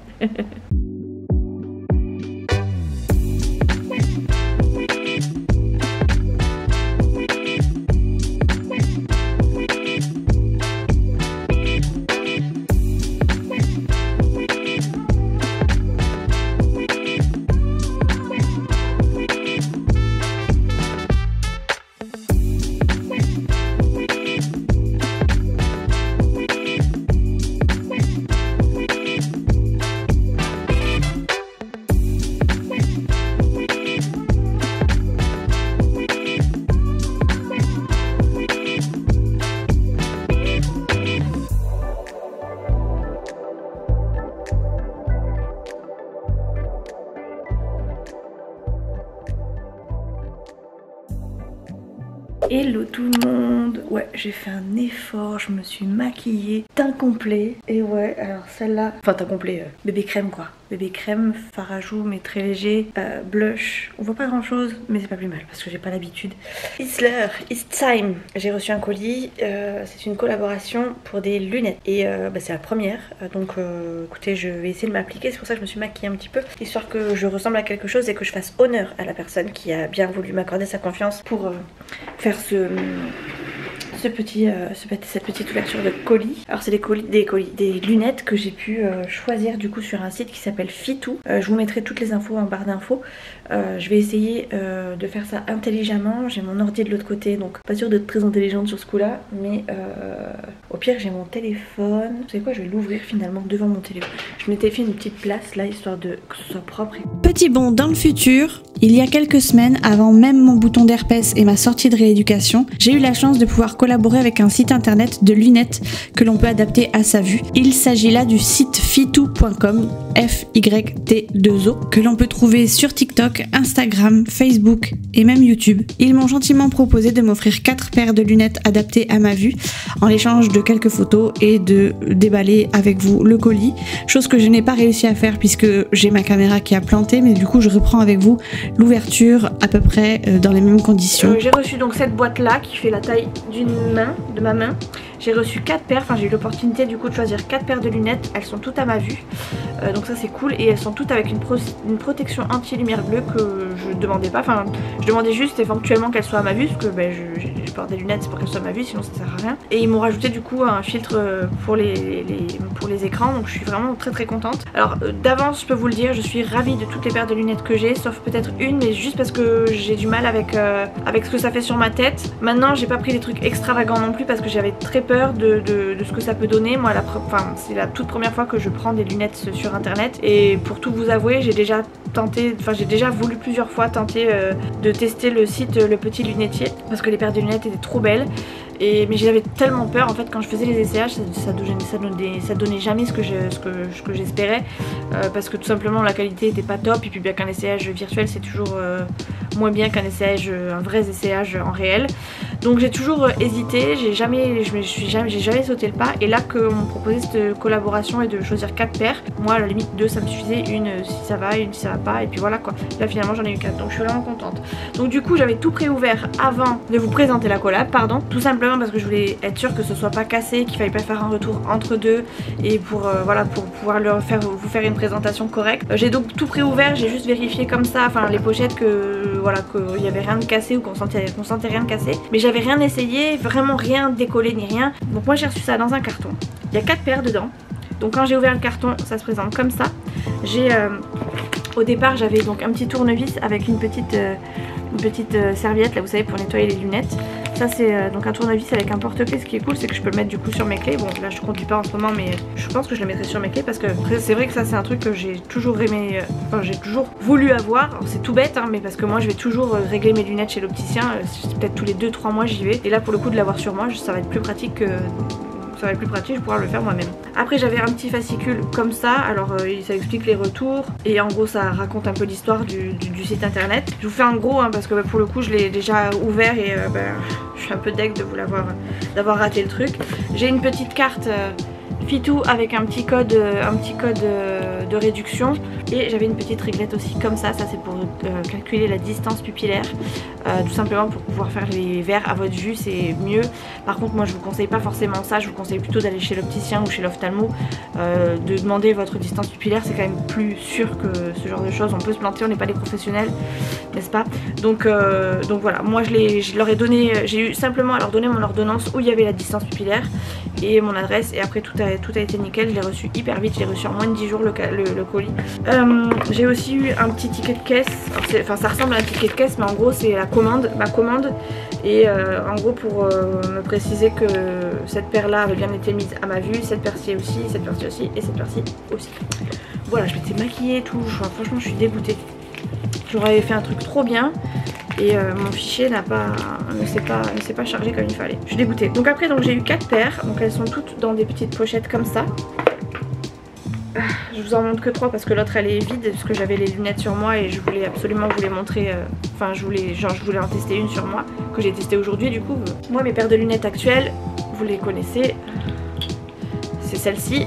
Hello tout le monde. Ouais, j'ai fait un effort, je me suis maquillée, teint complet. Et ouais, alors celle-là, teint complet, bébé crème quoi. Bébé crème, fard à joues mais très léger, blush. On voit pas grand chose, mais c'est pas plus mal parce que j'ai pas l'habitude. It's l'heure, it's time. J'ai reçu un colis, c'est une collaboration pour des lunettes. Et c'est la première, donc écoutez, je vais essayer de m'appliquer. C'est pour ça que je me suis maquillée un petit peu, histoire que je ressemble à quelque chose et que je fasse honneur à la personne qui a bien voulu m'accorder sa confiance pour faire cette petite ouverture de colis. Alors c'est des lunettes que j'ai pu choisir du coup sur un site qui s'appelle Fitou. Je vous mettrai toutes les infos en barre d'infos. Je vais essayer de faire ça intelligemment. J'ai mon ordi de l'autre côté, donc pas sûre d'être très intelligente sur ce coup là, mais au pire j'ai mon téléphone. Vous savez quoi, je vais l'ouvrir finalement devant mon téléphone. Je m'étais fait une petite place là histoire que ce soit propre. Petit bond dans le futur, il y a quelques semaines, avant même mon bouton d'herpès et ma sortie de rééducation, j'ai eu la chance de pouvoir collaborer avec un site internet de lunettes que l'on peut adapter à sa vue. Il s'agit là du site fitou.com, F-Y-T-2-O, que l'on peut trouver sur TikTok, Instagram, Facebook et même YouTube. Ils m'ont gentiment proposé de m'offrir 4 paires de lunettes adaptées à ma vue en échange de quelques photos et de déballer avec vous le colis, chose que je n'ai pas réussi à faire puisque j'ai ma caméra qui a planté, mais du coup je reprends avec vous l'ouverture à peu près dans les mêmes conditions. J'ai reçu donc cette boîte là qui fait la taille de ma main. J'ai reçu 4 paires, j'ai eu l'opportunité du coup de choisir 4 paires de lunettes. Elles sont toutes à ma vue, donc ça c'est cool, et elles sont toutes avec une protection anti-lumière bleue que je demandais pas, je demandais juste éventuellement qu'elles soient à ma vue parce que je porte des lunettes, c'est pour qu'elles soient à ma vue, sinon ça sert à rien. Et ils m'ont rajouté du coup un filtre pour les écrans, donc je suis vraiment très très contente. Alors d'avance je peux vous le dire, je suis ravie de toutes les paires de lunettes que j'ai, sauf peut-être une, mais juste parce que j'ai du mal avec ce que ça fait sur ma tête. Maintenant j'ai pas pris des trucs extravagants non plus parce que j'avais très peur de ce que ça peut donner. Moi c'est la toute première fois que je prends des lunettes sur internet, et pour tout vous avouer j'ai déjà voulu plusieurs fois tenter de tester le site Le Petit Lunetier parce que les paires de lunettes étaient trop belles. Mais j'avais tellement peur en fait quand je faisais les essayages, ça donnait jamais ce que j'espérais, parce que tout simplement la qualité était pas top, et puis bien qu'un essayage virtuel c'est toujours moins bien qu'un essayage, un vrai essayage en réel. Donc j'ai toujours hésité, j'ai jamais sauté le pas, et là qu'on m'a proposé cette collaboration et de choisir 4 paires, moi à la limite 2 ça me suffisait, une si ça va, une si ça va pas, et puis voilà quoi. Là finalement j'en ai eu 4, donc je suis vraiment contente. Donc du coup j'avais tout préouvert avant de vous présenter la collab, pardon, tout simplement parce que je voulais être sûre que ce soit pas cassé, qu'il fallait pas faire un retour entre deux, et voilà, pour pouvoir vous faire une présentation correcte. J'ai donc tout préouvert, j'ai juste vérifié comme ça, enfin les pochettes, que voilà, qu'il y avait rien de cassé ou qu'on sentait rien de cassé, mais j'avais rien essayé, vraiment rien décollé ni rien. Donc moi j'ai reçu ça dans un carton, il y a 4 paires dedans. Donc quand j'ai ouvert le carton, ça se présente comme ça. J'ai au départ j'avais donc un petit tournevis avec une petite serviette là, vous savez, pour nettoyer les lunettes. Ça c'est donc un tournevis avec un porte-clés. Ce qui est cool c'est que je peux le mettre du coup sur mes clés. Bon là je conduis pas en ce moment, mais je pense que je le mettrai sur mes clés, parce que c'est vrai que ça c'est un truc que j'ai toujours aimé, enfin j'ai toujours voulu avoir. C'est tout bête hein, mais parce que moi je vais toujours régler mes lunettes chez l'opticien, peut-être tous les 2-3 mois j'y vais, et là pour le coup de l'avoir sur moi ça va être plus pratique que... Ça va être plus pratique, je pourrai le faire moi-même. Après j'avais un petit fascicule comme ça, alors ça explique les retours, et en gros ça raconte un peu l'histoire du site internet. Je vous fais en gros hein, parce que pour le coup je l'ai déjà ouvert, et je suis un peu deg de vous d'avoir raté le truc. J'ai une petite carte Fitou avec un petit code de réduction, et j'avais une petite réglette aussi comme ça c'est pour calculer la distance pupillaire, tout simplement pour pouvoir faire les verres à votre vue, c'est mieux. Par contre moi je vous conseille pas forcément ça, je vous conseille plutôt d'aller chez l'opticien ou chez l'ophtalmo, de demander votre distance pupillaire, c'est quand même plus sûr que ce genre de choses. On peut se planter, on n'est pas des professionnels, n'est-ce pas? Donc voilà, moi je leur ai donné, j'ai eu simplement à leur donner mon ordonnance où il y avait la distance pupillaire et mon adresse, et après tout a été nickel. Je l'ai reçu hyper vite, je l'ai reçu en moins de 10 jours le colis. J'ai aussi eu un petit ticket de caisse, enfin ça ressemble à un ticket de caisse, mais en gros c'est ma commande, et en gros pour me préciser que cette paire là avait bien été mise à ma vue, cette paire-ci aussi, cette paire-ci aussi, et cette paire-ci aussi. Voilà, je m'étais maquillée et tout, franchement je suis dégoûtée. J'aurais fait un truc trop bien, et mon fichier ne s'est pas chargé comme il fallait. Je suis dégoûtée. Donc après j'ai eu 4 paires, donc elles sont toutes dans des petites pochettes comme ça. Je vous en montre que 3 parce que l'autre elle est vide, parce que j'avais les lunettes sur moi et je voulais absolument vous les montrer, enfin je voulais en tester une sur moi, que j'ai testé aujourd'hui du coup. Moi mes paires de lunettes actuelles, vous les connaissez, c'est celle-ci,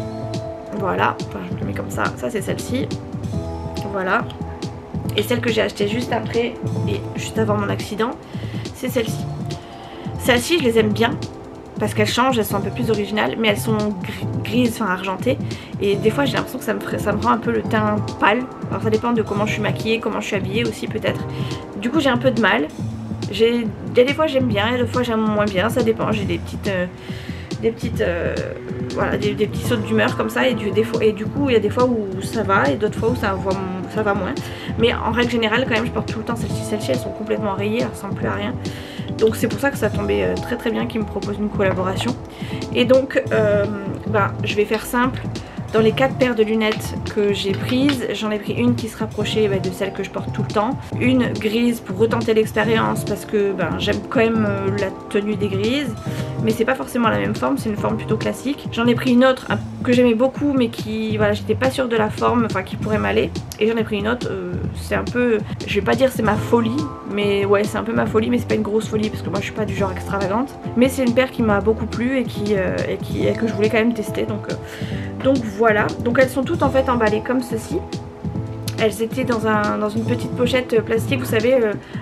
voilà, enfin je le mets comme ça c'est celle-ci, voilà. Et celle que j'ai achetée juste après et juste avant mon accident, c'est celle-ci. Celles-ci je les aime bien parce qu'elles changent, elles sont un peu plus originales, mais elles sont grises, enfin argentées, et des fois j'ai l'impression que ça me rend un peu le teint pâle. Alors ça dépend de comment je suis maquillée, comment je suis habillée aussi peut-être. Du coup j'ai un peu de mal. Il y a des fois j'aime bien, et des fois j'aime moins bien, ça dépend. J'ai des petits sauts d'humeur comme ça, et du coup il y a des fois où ça va et d'autres fois où ça va moins. Mais en règle générale quand même je porte tout le temps celles-ci. Celles-ci elles sont complètement rayées, elles ressemblent plus à rien. Donc c'est pour ça que ça tombait très très bien qu'ils me proposent une collaboration. Et donc je vais faire simple. Dans les 4 paires de lunettes que j'ai prises, j'en ai pris une qui se rapprochait de celle que je porte tout le temps, une grise pour retenter l'expérience parce que j'aime quand même la tenue des grises, mais c'est pas forcément la même forme, c'est une forme plutôt classique. J'en ai pris une autre que j'aimais beaucoup mais qui, voilà, j'étais pas sûre de la forme, enfin qui pourrait m'aller, et j'en ai pris une autre, c'est un peu, je vais pas dire c'est ma folie, mais ouais c'est un peu ma folie, mais c'est pas une grosse folie parce que moi je suis pas du genre extravagante, mais c'est une paire qui m'a beaucoup plu et que je voulais quand même tester, donc voilà. Donc elles sont toutes en fait emballées comme ceci. Elles étaient dans une petite pochette plastique, vous savez,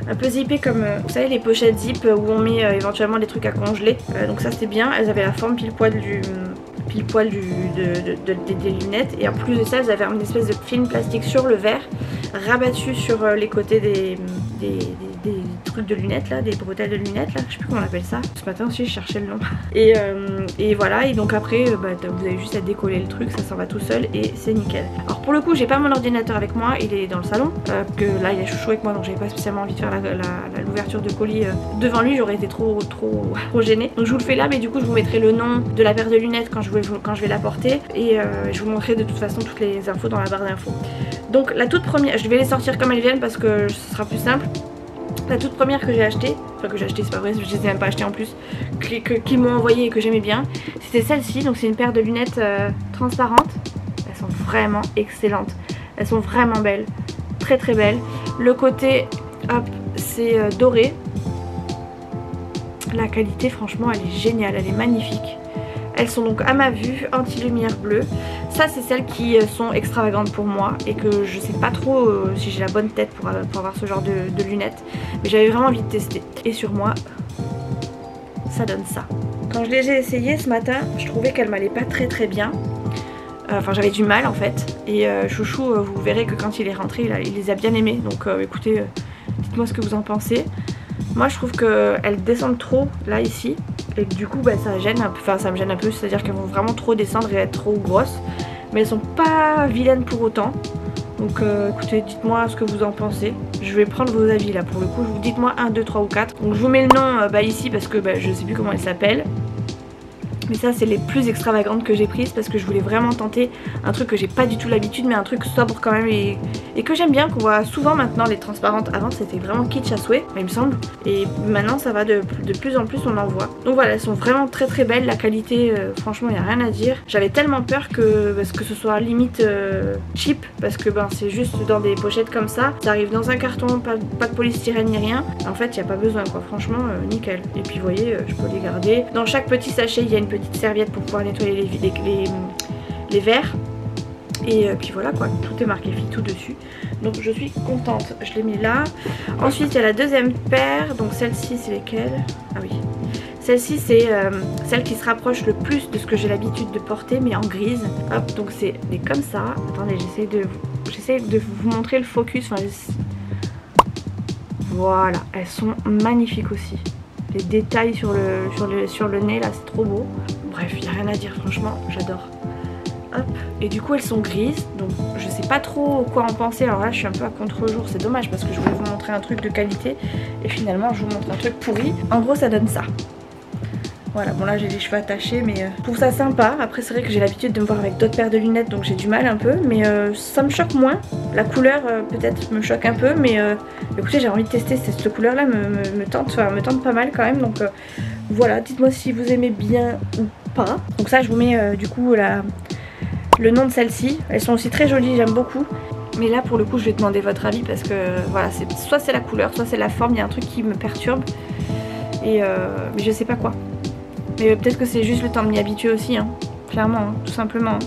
un peu zippée comme, vous savez, les pochettes zip où on met éventuellement des trucs à congeler. Donc ça c'était bien, elles avaient la forme pile poil des lunettes, et en plus de ça elles avaient une espèce de film plastique sur le verre, rabattu sur les côtés des trucs de lunettes là, des bretelles de lunettes là, je sais plus comment on appelle ça. Ce matin aussi je cherchais le nom. Et voilà, et donc après vous avez juste à décoller le truc, ça s'en va tout seul et c'est nickel. Alors pour le coup j'ai pas mon ordinateur avec moi, il est dans le salon, que là il est chaud avec moi, donc j'avais pas spécialement envie de faire l'ouverture de colis devant lui, j'aurais été trop gênée. Donc je vous le fais là, mais du coup je vous mettrai le nom de la paire de lunettes quand je vais la porter, et je vous montrerai de toute façon toutes les infos dans la barre d'infos. Donc la toute première, je vais les sortir comme elles viennent parce que ce sera plus simple. La toute première que j'ai achetée, enfin que j'ai achetée c'est pas vrai, je les ai même pas achetées en plus, qu'ils m'ont envoyé et que j'aimais bien, c'était celle-ci. Donc c'est une paire de lunettes transparentes. Elles sont vraiment excellentes, elles sont vraiment belles, très très belles. Le côté hop c'est doré. La qualité franchement elle est géniale, elle est magnifique. Elles sont donc à ma vue anti-lumière bleue. Ça c'est celles qui sont extravagantes pour moi et que je sais pas trop si j'ai la bonne tête pour avoir ce genre de lunettes. Mais j'avais vraiment envie de tester. Et sur moi, ça donne ça. Quand je les ai essayées ce matin, je trouvais qu'elles m'allaient pas très très bien. Enfin j'avais du mal en fait. Et Chouchou, vous verrez que quand il est rentré, il les a bien aimées. Donc écoutez, dites-moi ce que vous en pensez. Moi je trouve qu'elles descendent trop là ici. Et que du coup bah, ça gêne un peu, enfin ça me gêne un peu, c'est à dire qu'elles vont vraiment trop descendre et être trop grosses. Mais elles sont pas vilaines pour autant. Donc écoutez, dites-moi ce que vous en pensez. Je vais prendre vos avis là pour le coup. Dites-moi 1, 2, 3 ou 4. Donc je vous mets le nom ici parce que je sais plus comment elles s'appellent. Mais ça c'est les plus extravagantes que j'ai prises parce que je voulais vraiment tenter un truc que j'ai pas du tout l'habitude, mais un truc sobre quand même et que j'aime bien, qu'on voit souvent maintenant les transparentes. Avant c'était vraiment kitsch à souhait il me semble, et maintenant ça va de plus en plus on en voit. Donc voilà, elles sont vraiment très très belles, la qualité franchement il n'y a rien à dire. J'avais tellement peur que ce soit limite cheap parce que c'est juste dans des pochettes comme ça arrive dans un carton, pas de polystyrène ni rien. En fait il n'y a pas besoin quoi, franchement nickel. Et puis vous voyez je peux les garder. Dans chaque petit sachet il y a une petite serviette pour pouvoir nettoyer les verres. Et puis voilà quoi, tout est marqué Fitou dessus. Donc je suis contente, je l'ai mis là. Ensuite il y a la deuxième paire. Donc celle-ci c'est lesquelles? Ah oui, celle-ci c'est celle qui se rapproche le plus de ce que j'ai l'habitude de porter, mais en grise. Hop, donc c'est comme ça. Attendez, j'essaie de vous montrer le focus. Enfin, voilà, elles sont magnifiques aussi. Les détails sur le nez là, c'est trop beau. Bref, il n'y a rien à dire, franchement, j'adore. Hop. Et du coup elles sont grises, donc je sais pas trop quoi en penser. Alors là je suis un peu à contre-jour, c'est dommage parce que je voulais vous montrer un truc de qualité et finalement je vous montre un truc pourri. En gros ça donne ça. Voilà, bon là j'ai les cheveux attachés mais je trouve ça sympa. Après c'est vrai que j'ai l'habitude de me voir avec d'autres paires de lunettes donc j'ai du mal un peu, mais ça me choque moins. La couleur peut-être me choque un peu, mais écoutez j'ai envie de tester, cette couleur là me tente pas mal quand même. Donc voilà, dites-moi si vous aimez bien ou pas. Donc ça je vous mets du coup le nom de celle-ci. Elles sont aussi très jolies, j'aime beaucoup. Mais là pour le coup je vais demander votre avis parce que voilà, soit c'est la couleur, soit c'est la forme, il y a un truc qui me perturbe. Et mais je sais pas quoi. Mais peut-être que c'est juste le temps de m'y habituer aussi, hein. Clairement, hein, tout simplement.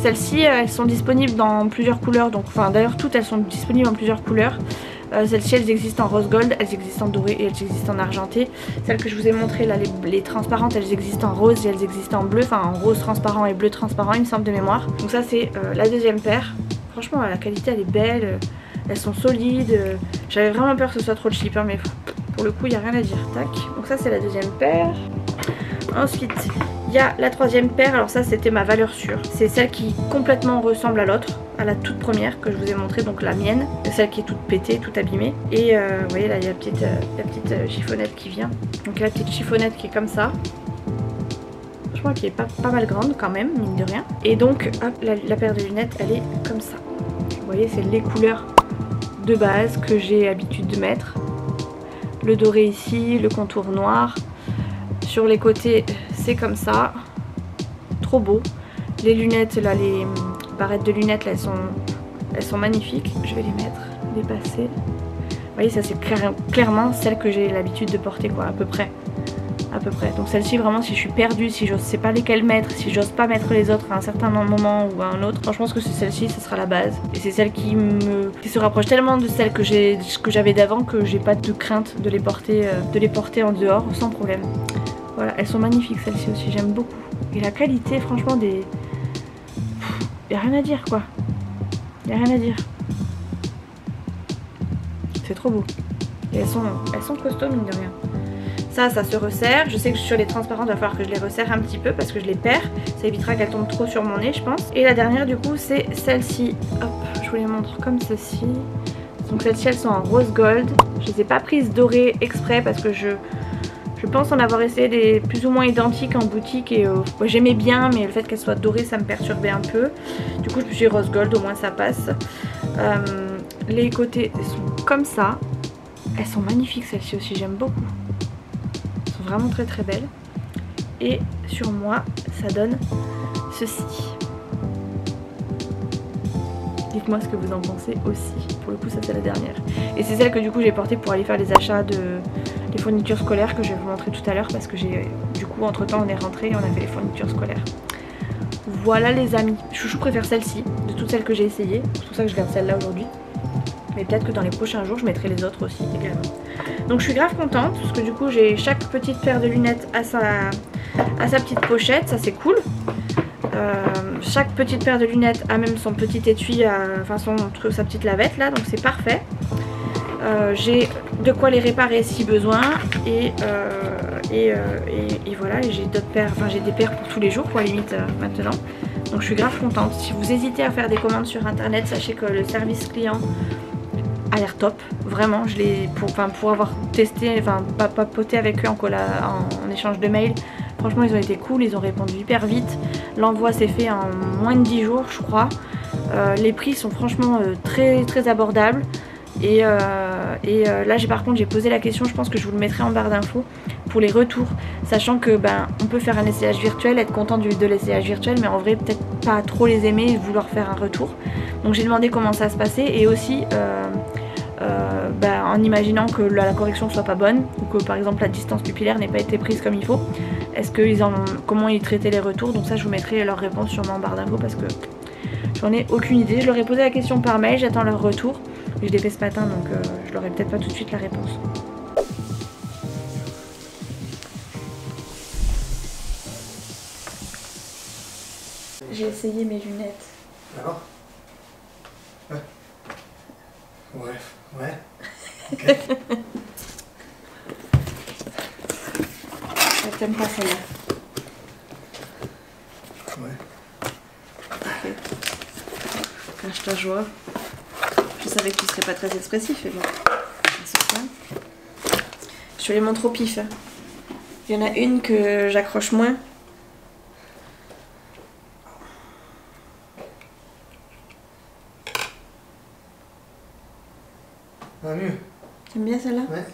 Celles-ci elles sont disponibles dans plusieurs couleurs, donc enfin d'ailleurs toutes elles sont disponibles en plusieurs couleurs. Celles-ci elles existent en rose gold, elles existent en doré et elles existent en argenté. Celles que je vous ai montrées là, les transparentes, elles existent en rose et elles existent en bleu, enfin en rose transparent et bleu transparent il me semble de mémoire. Donc ça c'est la deuxième paire. Franchement la qualité elle est belle, elles sont solides. J'avais vraiment peur que ce soit trop cheap hein, mais pour le coup il n'y a rien à dire. Tac. Donc ça c'est la deuxième paire. Ensuite il y a la troisième paire, alors ça c'était ma valeur sûre. C'est celle qui complètement ressemble à l'autre, à la toute première que je vous ai montrée, donc la mienne. Celle qui est toute pétée, toute abîmée. Et vous voyez là il y a la petite chiffonnette qui vient. Donc la petite chiffonnette qui est comme ça. Franchement qui est pas mal grande quand même, mine de rien. Et donc hop, la paire de lunettes elle est comme ça. Vous voyez c'est les couleurs de base que j'ai l'habitude de mettre. Le doré ici, le contour noir. Sur les côtés c'est comme ça, trop beau. Les lunettes là, les barrettes de lunettes là, elles sont magnifiques. Je vais les mettre, les passer. Vous voyez ça c'est clairement celle que j'ai l'habitude de porter quoi, à peu près. Donc celle-ci vraiment si je suis perdue, si je sais pas lesquelles mettre, si j'ose pas mettre les autres à un certain moment ou à un autre, je pense que c'est celle-ci, ce sera la base. Et c'est celle qui se rapproche tellement de celle que j'avais d'avant que j'ai pas de crainte de les porter en dehors sans problème. Voilà, elles sont magnifiques celles-ci aussi, j'aime beaucoup. Et la qualité franchement y a rien à dire quoi. Y a rien à dire. C'est trop beau. Et elles sont costauds mine de rien. Ça se resserre. Je sais que sur les transparentes, il va falloir que je les resserre un petit peu parce que je les perds. Ça évitera qu'elles tombent trop sur mon nez, je pense. Et la dernière, du coup, c'est celle-ci. Hop, je vous les montre comme ceci. Donc celles-ci, elles sont en rose gold. Je les ai pas prises dorées exprès parce que je pense en avoir essayé des plus ou moins identiques en boutique et j'aimais bien, mais le fait qu'elles soient dorées, ça me perturbait un peu. Du coup, je me suis dit rose gold, au moins ça passe. Les côtés sont comme ça. Elles sont magnifiques celles-ci aussi, j'aime beaucoup. Elles sont vraiment très très belles. Et sur moi, ça donne ceci. Dites-moi ce que vous en pensez aussi. Pour le coup, ça c'est la dernière. Et c'est celle que du coup j'ai portée pour aller faire les achats de les fournitures scolaires que je vais vous montrer tout à l'heure parce que j'ai du coup entre temps on est rentré et on a fait les fournitures scolaires. Voilà les amis. Chouchou préfère celle-ci de toutes celles que j'ai essayées. C'est pour ça que je garde celle-là aujourd'hui. Mais peut-être que dans les prochains jours je mettrai les autres aussi également. Donc je suis grave contente parce que du coup j'ai chaque petite paire de lunettes à sa petite pochette. Ça c'est cool. Chaque petite paire de lunettes a même son petit étui, enfin sa petite lavette là, donc c'est parfait. J'ai de quoi les réparer si besoin et voilà, et j'ai d'autres paires, enfin j'ai des paires pour tous les jours quoi limite maintenant. Donc je suis grave contente. Si vous hésitez à faire des commandes sur internet, sachez que le service client a l'air top, vraiment. Je l'ai pour avoir testé, enfin papoté avec eux en échange de mails. Franchement ils ont été cool, ils ont répondu hyper vite. L'envoi s'est fait en moins de 10 jours je crois. Les prix sont franchement très très abordables. Et là par contre j'ai posé la question, je pense que je vous le mettrai en barre d'infos pour les retours. Sachant que on peut faire un essayage virtuel, être content de l'essayage virtuel, mais en vrai peut-être pas trop les aimer et vouloir faire un retour. Donc j'ai demandé comment ça se passait et aussi en imaginant que la correction soit pas bonne ou que par exemple la distance pupillaire n'ait pas été prise comme il faut. Est-ce qu'ils comment ils traitaient les retours? Donc ça je vous mettrai leur réponse sûrement en barre d'infos parce que j'en ai aucune idée. Je leur ai posé la question par mail, j'attends leur retour. Je l'ai fait ce matin donc je leur ai peut-être pas tout de suite la réponse. J'ai essayé mes lunettes. Alors? Ouais. Ouais. Ok. T'aimes pas celle-là? Ouais. Ok. Cache ta joie. Je savais que tu serais pas très expressif, mais bon. Je te les montre au pif. Il y en a une que j'accroche moins. Ah, mieux. T'aimes bien celle-là? Ouais.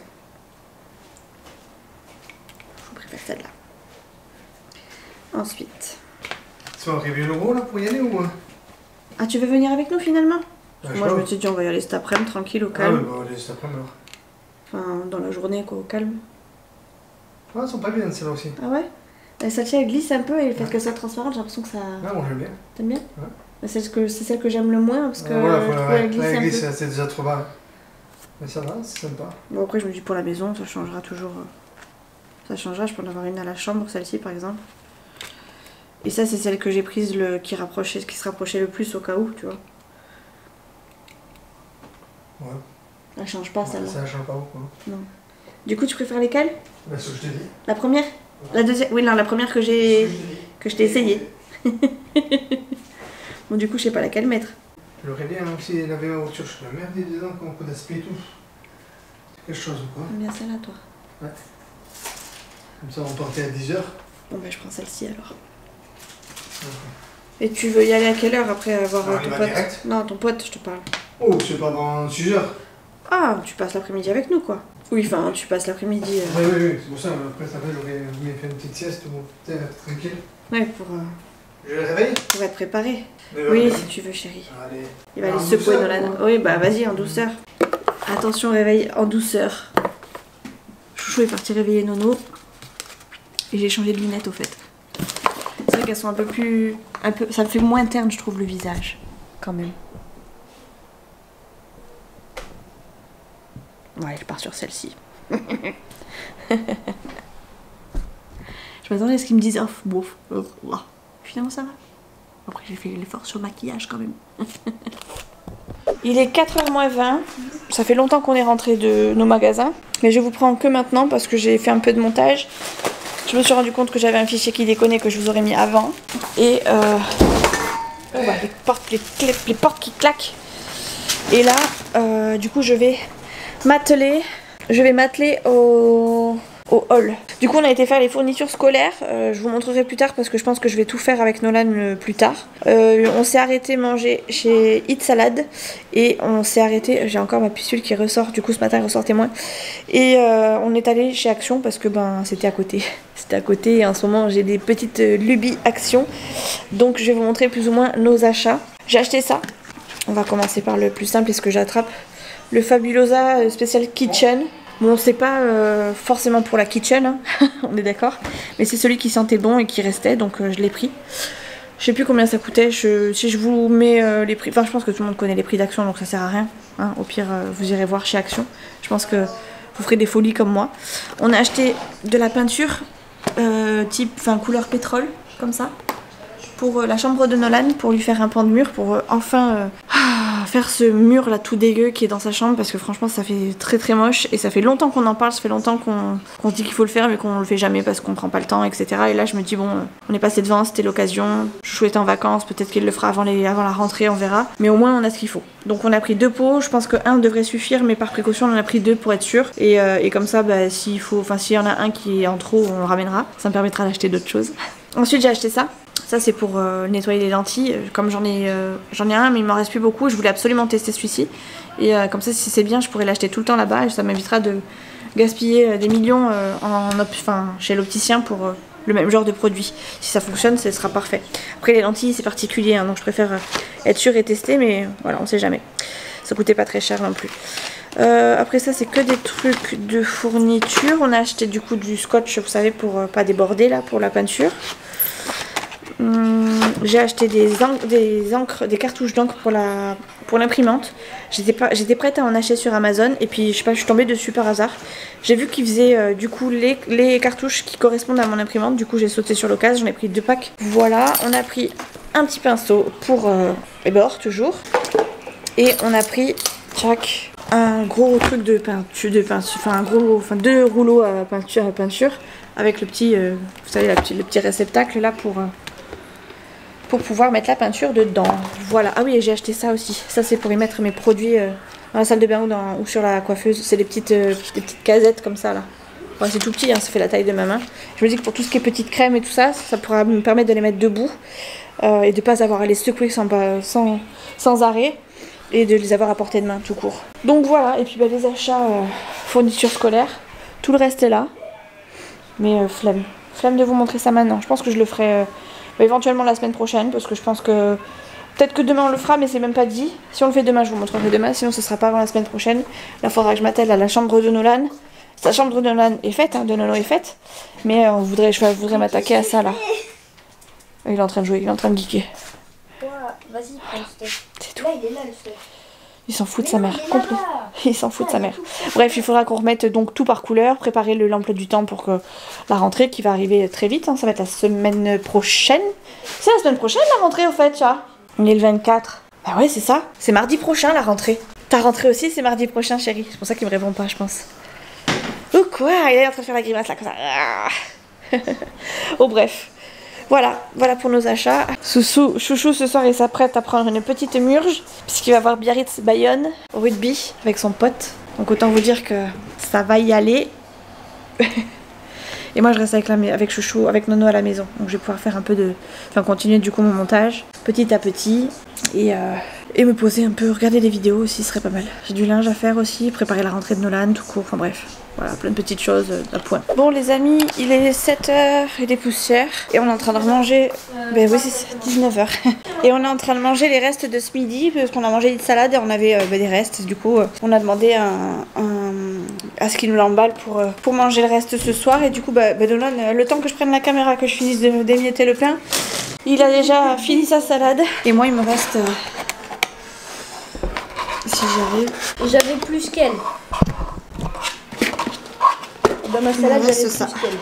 Je préfère celle-là. Ensuite. Tu vas arriver le gros là pour y aller ou? Ah, tu veux venir avec nous finalement? Ouais, moi je me suis dit on va y aller cet après-midi tranquille au calme. Ah oui, on va aller cet après-midi alors. Enfin dans la journée quoi, au calme. Ah, elles sont pas bien celles-là aussi. Ah ouais? Celle-ci elle glisse un peu et le fait qu'elle soit transparente, j'ai l'impression que ça... Ah, moi j'aime bien. T'aimes bien? Ouais. C'est celle que j'aime le moins parce que voilà, je trouve elle glisse un peu. C'est déjà trop bas. Mais ça va, c'est sympa. Bon après je me dis pour la maison ça changera toujours. Ça changera, je peux en avoir une à la chambre, celle-ci par exemple. Et ça c'est celle que j'ai prise qui se rapprochait le plus au cas où, tu vois. Ouais. Elle change pas celle-là. Ça change pas beaucoup. Non. Du coup tu préfères lesquelles? Bah, ce que je t'ai dit. La première? La deuxième? Oui non, la première que je t'ai essayé. Bon du coup je sais pas laquelle mettre. J'aurais bien aussi laver ma voiture, je suis la merde des dents, qu'on peut d'aspect et tout. C'est quelque chose ou quoi? Bien celle-là toi. Ouais. Comme ça on partait à 10h. Bon bah je prends celle-ci alors. Et tu veux y aller à quelle heure après avoir ton pote? Direct. Non, ton pote, je te parle. Oh, c'est pas avant 6h. Ah, tu passes l'après-midi avec nous quoi. Oui, enfin, tu passes l'après-midi. Oui, c'est pour ça, après ça va, j'aurais fait une petite sieste ou tranquille. Ouais, pour Je le réveille? être préparé. Oui, oui, si tu veux, chérie. Allez. Il va aller se secouer dans la... Oui, bah vas-y, en douceur. Attention, réveil en douceur. Chouchou est parti réveiller Nono. Et j'ai changé de lunettes au fait. C'est vrai qu'elles sont un peu plus... ça me fait moins terne, je trouve, le visage. Quand même. Ouais, je pars sur celle-ci. Je m'attendais à ce qu'ils me disent off, bouf. Finalement, ça va. Après, j'ai fait l'effort sur le maquillage quand même. Il est 4h moins 20. Ça fait longtemps qu'on est rentré de nos magasins. Mais je vous prends que maintenant parce que j'ai fait un peu de montage. Je me suis rendu compte que j'avais un fichier qui déconnait que je vous aurais mis avant. Et oh bah, les portes qui claquent. Et là, du coup, je vais m'atteler au au hall. Du coup on a été faire les fournitures scolaires, je vous montrerai plus tard parce que je pense que je vais tout faire avec Nolan plus tard. On s'est arrêté manger chez Eat Salad et on s'est arrêté, j'ai encore ma pistule qui ressort, du coup ce matin elle ressortait moins. Et on est allé chez Action parce que ben c'était à côté. C'était à côté et en ce moment j'ai des petites lubies Action. Donc je vais vous montrer plus ou moins nos achats. J'ai acheté ça. On va commencer par le plus simple, est-ce que j'attrape le Fabulosa Special Kitchen. Bon, c'est pas forcément pour la kitchen, hein. On est d'accord. Mais c'est celui qui sentait bon et qui restait, donc je l'ai pris. Je sais plus combien ça coûtait. Si je vous mets les prix, enfin je pense que tout le monde connaît les prix d'Action, donc ça sert à rien. Hein. Au pire, vous irez voir chez Action. Je pense que vous ferez des folies comme moi. On a acheté de la peinture couleur pétrole, comme ça. Pour la chambre de Nolan, pour lui faire un pan de mur, pour enfin faire ce mur là tout dégueu qui est dans sa chambre, parce que franchement ça fait très très moche et ça fait longtemps qu'on en parle, ça fait longtemps qu'on dit qu'il faut le faire mais qu'on le fait jamais parce qu'on prend pas le temps, etc. Et là je me dis bon, on est passé devant, c'était l'occasion, je était en vacances, peut-être qu'il le fera avant la rentrée, on verra, mais au moins on a ce qu'il faut. Donc on a pris 2 pots, je pense que 1 devrait suffire, mais par précaution on en a pris 2 pour être sûr, et comme ça bah, s'il y en a un qui est en trop, on le ramènera, ça me permettra d'acheter d'autres choses. Ensuite j'ai acheté ça. Ça c'est pour nettoyer les lentilles, comme j'en ai un mais il m'en reste plus beaucoup, je voulais absolument tester celui-ci. Et comme ça si c'est bien je pourrais l'acheter tout le temps là-bas et ça m'évitera de gaspiller des millions chez l'opticien pour le même genre de produit. Si ça fonctionne ce sera parfait. Après les lentilles c'est particulier hein, donc je préfère être sûre et tester, mais voilà on sait jamais. Ça coûtait pas très cher non plus. Après ça c'est que des trucs de fourniture. On a acheté du coup du scotch, vous savez, pour pas déborder là, pour la peinture. J'ai acheté des cartouches d'encre pour l'imprimante. J'étais prête à en acheter sur Amazon et puis je sais pas, je suis tombée dessus par hasard. J'ai vu qu'ils faisaient du coup les cartouches qui correspondent à mon imprimante. Du coup j'ai sauté sur l'occasion, j'en ai pris 2 packs. Voilà, on a pris un petit pinceau pour les bords toujours. Et on a pris un gros truc de peinture, 2 rouleaux à peinture avec le petit, vous savez, le petit réceptacle là pour pouvoir mettre la peinture dedans. Voilà. Ah oui, et j'ai acheté ça aussi. Ça c'est pour y mettre mes produits dans la salle de bain ou sur la coiffeuse. C'est des petites casettes comme ça là. Bon, c'est tout petit, hein, ça fait la taille de ma main. Je me dis que pour tout ce qui est petite crème et tout ça, ça pourra me permettre de les mettre debout et de ne pas avoir à les secouer sans arrêt et de les avoir à portée de main tout court. Donc voilà, et puis bah, les achats fournitures scolaires, tout le reste est là. Mais flemme de vous montrer ça maintenant. Je pense que je le ferai éventuellement la semaine prochaine parce que je pense que peut-être que demain on le fera mais c'est même pas dit. Si on le fait demain je vous montrerai demain, sinon ce sera pas avant la semaine prochaine. Là il faudra que je m'attelle à la chambre de Nolan. Sa chambre de Nolan est faite, hein, de Nono est faite, mais je voudrais m'attaquer à ça là. Il est en train de jouer, il est en train de geeker. Vas-y, prends le steak. C'est tout. Là, il est là le steak. Il s'en fout de sa mère, complet. Il s'en fout de sa mère. Bref, il faudra qu'on remette donc tout par couleur, préparer l'emploi du temps pour que la rentrée qui va arriver très vite, hein, ça va être la semaine prochaine. C'est la semaine prochaine la rentrée au fait, ça. On est le 24. Bah ouais, c'est ça. C'est mardi prochain la rentrée. Ta rentrée aussi, c'est mardi prochain, chérie. C'est pour ça qu'il me répond pas, je pense. Ou quoi? Il est en train de faire la grimace là, comme ça. Oh bref. Voilà pour nos achats. Chouchou ce soir il s'apprête à prendre une petite murge puisqu'il va voir Biarritz Bayonne au rugby avec son pote. Donc autant vous dire que ça va y aller. Et moi je reste avec Chouchou, avec Nono à la maison. Donc je vais pouvoir faire continuer du coup mon montage petit à petit et me poser un peu, regarder des vidéos aussi, ce serait pas mal. J'ai du linge à faire aussi, préparer la rentrée de Nolan tout court, enfin bref. Voilà, plein de petites choses à point. Bon les amis, il est 7h et des poussières. Et on est en train de remanger... Ben oui, c'est 19h. Et on est en train de manger les restes de ce midi, parce qu'on a mangé une salade et on avait des restes. Du coup, on a demandé à ce qu'il nous l'emballe pour manger le reste ce soir. Et du coup, Nolan, le temps que je prenne la caméra, que je finisse d'émietter le pain, il a déjà fini sa salade. Et moi, il me reste... si j'avais... J'avais plus qu'elle. Dans ma salade, j'avais plus qu'elle.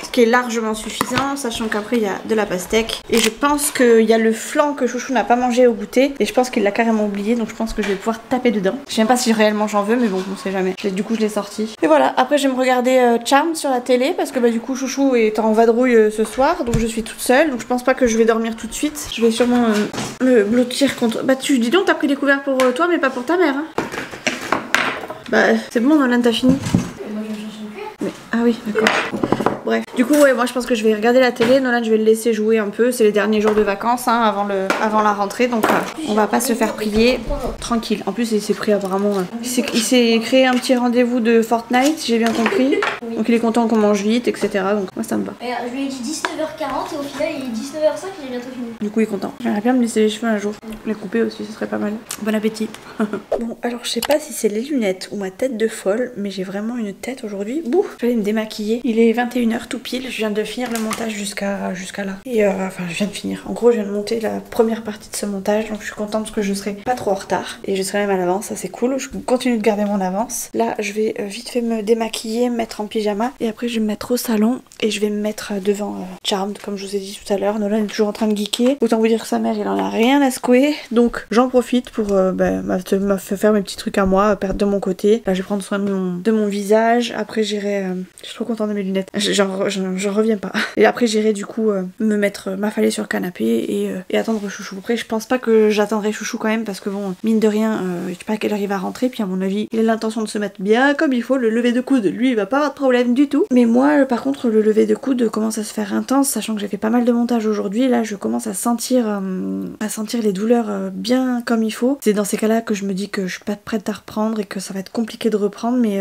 Ce qui est largement suffisant, sachant qu'après il y a de la pastèque. Et je pense qu'il y a le flan que Chouchou n'a pas mangé au goûter. Et je pense qu'il l'a carrément oublié, donc je pense que je vais pouvoir taper dedans. Je sais même pas si réellement j'en veux, mais bon, on sait jamais. Du coup, je l'ai sorti. Et voilà, après je vais me regarder Charmed sur la télé, parce que du coup Chouchou est en vadrouille ce soir, donc je suis toute seule. Donc je pense pas que je vais dormir tout de suite. Je vais sûrement me blottir contre... dis donc, t'as pris des couverts pour toi, mais pas pour ta mère, hein. C'est bon, Nolan, t'as fini? Mais, ah Ah oui, d'accord. Bref, du coup ouais, moi je pense que je vais regarder la télé. Nolan, je vais le laisser jouer un peu. C'est les derniers jours de vacances hein, avant la rentrée, donc on va pas se faire prier. Tranquille. En plus il s'est pris apparemment. Il s'est créé un petit rendez-vous de Fortnite, si j'ai bien compris. Donc il est content qu'on mange vite, etc. Donc moi ça me va. Je lui ai dit 19h40 et au final il est 19h05 et il est bientôt fini. Du coup il est content. J'aimerais bien me laisser les cheveux un jour. Les couper aussi, ce serait pas mal. Bon appétit. Bon alors je sais pas si c'est les lunettes ou ma tête de folle, mais j'ai vraiment une tête aujourd'hui. Bouh. Je vais aller me démaquiller. Il est 21h tout pile. Je viens de finir le montage jusqu'à là. Et enfin je viens de finir. En gros je viens de monter la première partie de ce montage, donc je suis contente parce que je serai pas trop en retard. Et je serai même à l'avance, ça c'est cool. Je continue de garder mon avance. Là je vais vite fait me démaquiller, me mettre en pyjama. Et après je vais me mettre au salon et je vais me mettre devant Charmed, comme je vous ai dit tout à l'heure. Nolan est toujours en train de geeker. Autant vous dire que sa mère il en a rien à secouer. Donc j'en profite pour me faire mes petits trucs à moi, perdre de mon côté. Là je vais prendre soin de mon visage. Après j'irai... je suis trop contente de mes lunettes. J'en reviens pas. Et après j'irai du coup m'affaler sur le canapé et attendre Chouchou. Après je pense pas que j'attendrai Chouchou quand même parce que bon, mine de rien, je sais pas à quelle heure il va rentrer. Puis à mon avis, il a l'intention de se mettre bien comme il faut. Le lever de coude, lui il va pas avoir de problème du tout. Mais moi par contre le lever de coude commence à se faire intense, sachant que j'ai fait pas mal de montage aujourd'hui. Là je commence à sentir les douleurs bien comme il faut. C'est dans ces cas-là que je me dis que je suis pas prête à reprendre et que ça va être compliqué de reprendre, mais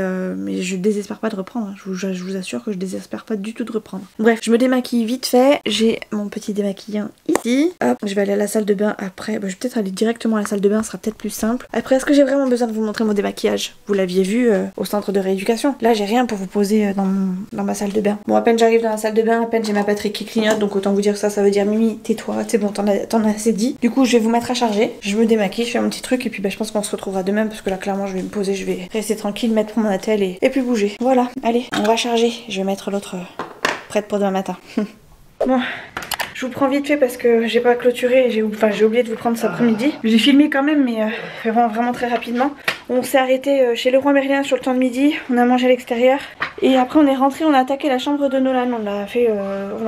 je désespère pas de reprendre. Je vous assure que je désespère pas du tout de reprendre. Bref, je me démaquille vite fait. J'ai mon petit démaquillant ici. Hop, je vais aller à la salle de bain après. Je vais peut-être aller directement à la salle de bain, ce sera peut-être plus simple. Après, est-ce que j'ai vraiment besoin de vous montrer mon démaquillage? Vous l'aviez vu au centre de rééducation. Là, j'ai rien pour vous poser dans ma salle de bain. Bon, à peine j'arrive dans la salle de bain, à peine j'ai ma batterie qui clignote, donc autant vous dire que ça veut dire Mimi, tais-toi, c'est bon, t'en as assez dit. Du coup, je vais vous mettre à charger. Je me démaquille, je fais un petit truc et puis je pense qu'on se retrouvera demain parce que là, clairement, je vais me poser, je vais rester tranquille, mettre mon attel et puis bouger. Voilà, allez, on va charger. Je vais mettre l'autre prête pour demain matin. Bon, je vous prends vite fait parce que j'ai pas clôturé, j'ai oublié de vous prendre cet après-midi. J'ai filmé quand même, mais vraiment très rapidement. On s'est arrêté chez Leroy Merlin sur le temps de midi, on a mangé à l'extérieur. Et après on est rentré, on a attaqué la chambre de Nolan, on a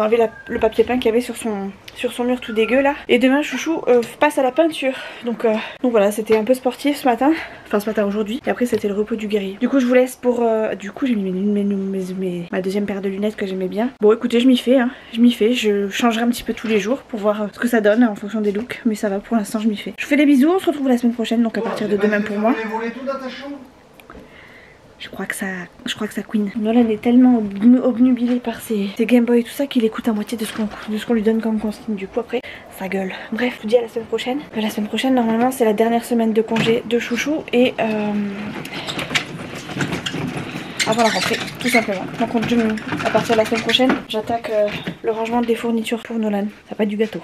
enlevé le papier peint qu'il y avait sur son mur tout dégueu là. Et demain Chouchou passe à la peinture. Donc voilà, c'était un peu sportif ce matin. Enfin ce matin aujourd'hui. Et après c'était le repos du guerrier. Du coup je vous laisse pour... du coup j'ai mis ma deuxième paire de lunettes que j'aimais bien. Bon écoutez, je m'y fais, hein. Je changerai un petit peu tous les jours pour voir ce que ça donne en fonction des looks. Mais ça va, pour l'instant je m'y fais. Je vous fais des bisous, on se retrouve la semaine prochaine, donc à partir de demain pour moi. Tout dans ta chambre. Je crois que ça queen. Nolan est tellement obnubilé par ses Game Boy et tout ça qu'il écoute à moitié de ce qu'on lui donne comme consigne. Du coup après ça gueule. Bref, je vous dis à la semaine prochaine. La semaine prochaine normalement c'est la dernière semaine de congé de Chouchou et avant la rentrée tout simplement. Donc à partir de la semaine prochaine j'attaque le rangement des fournitures pour Nolan. Ça va être du gâteau.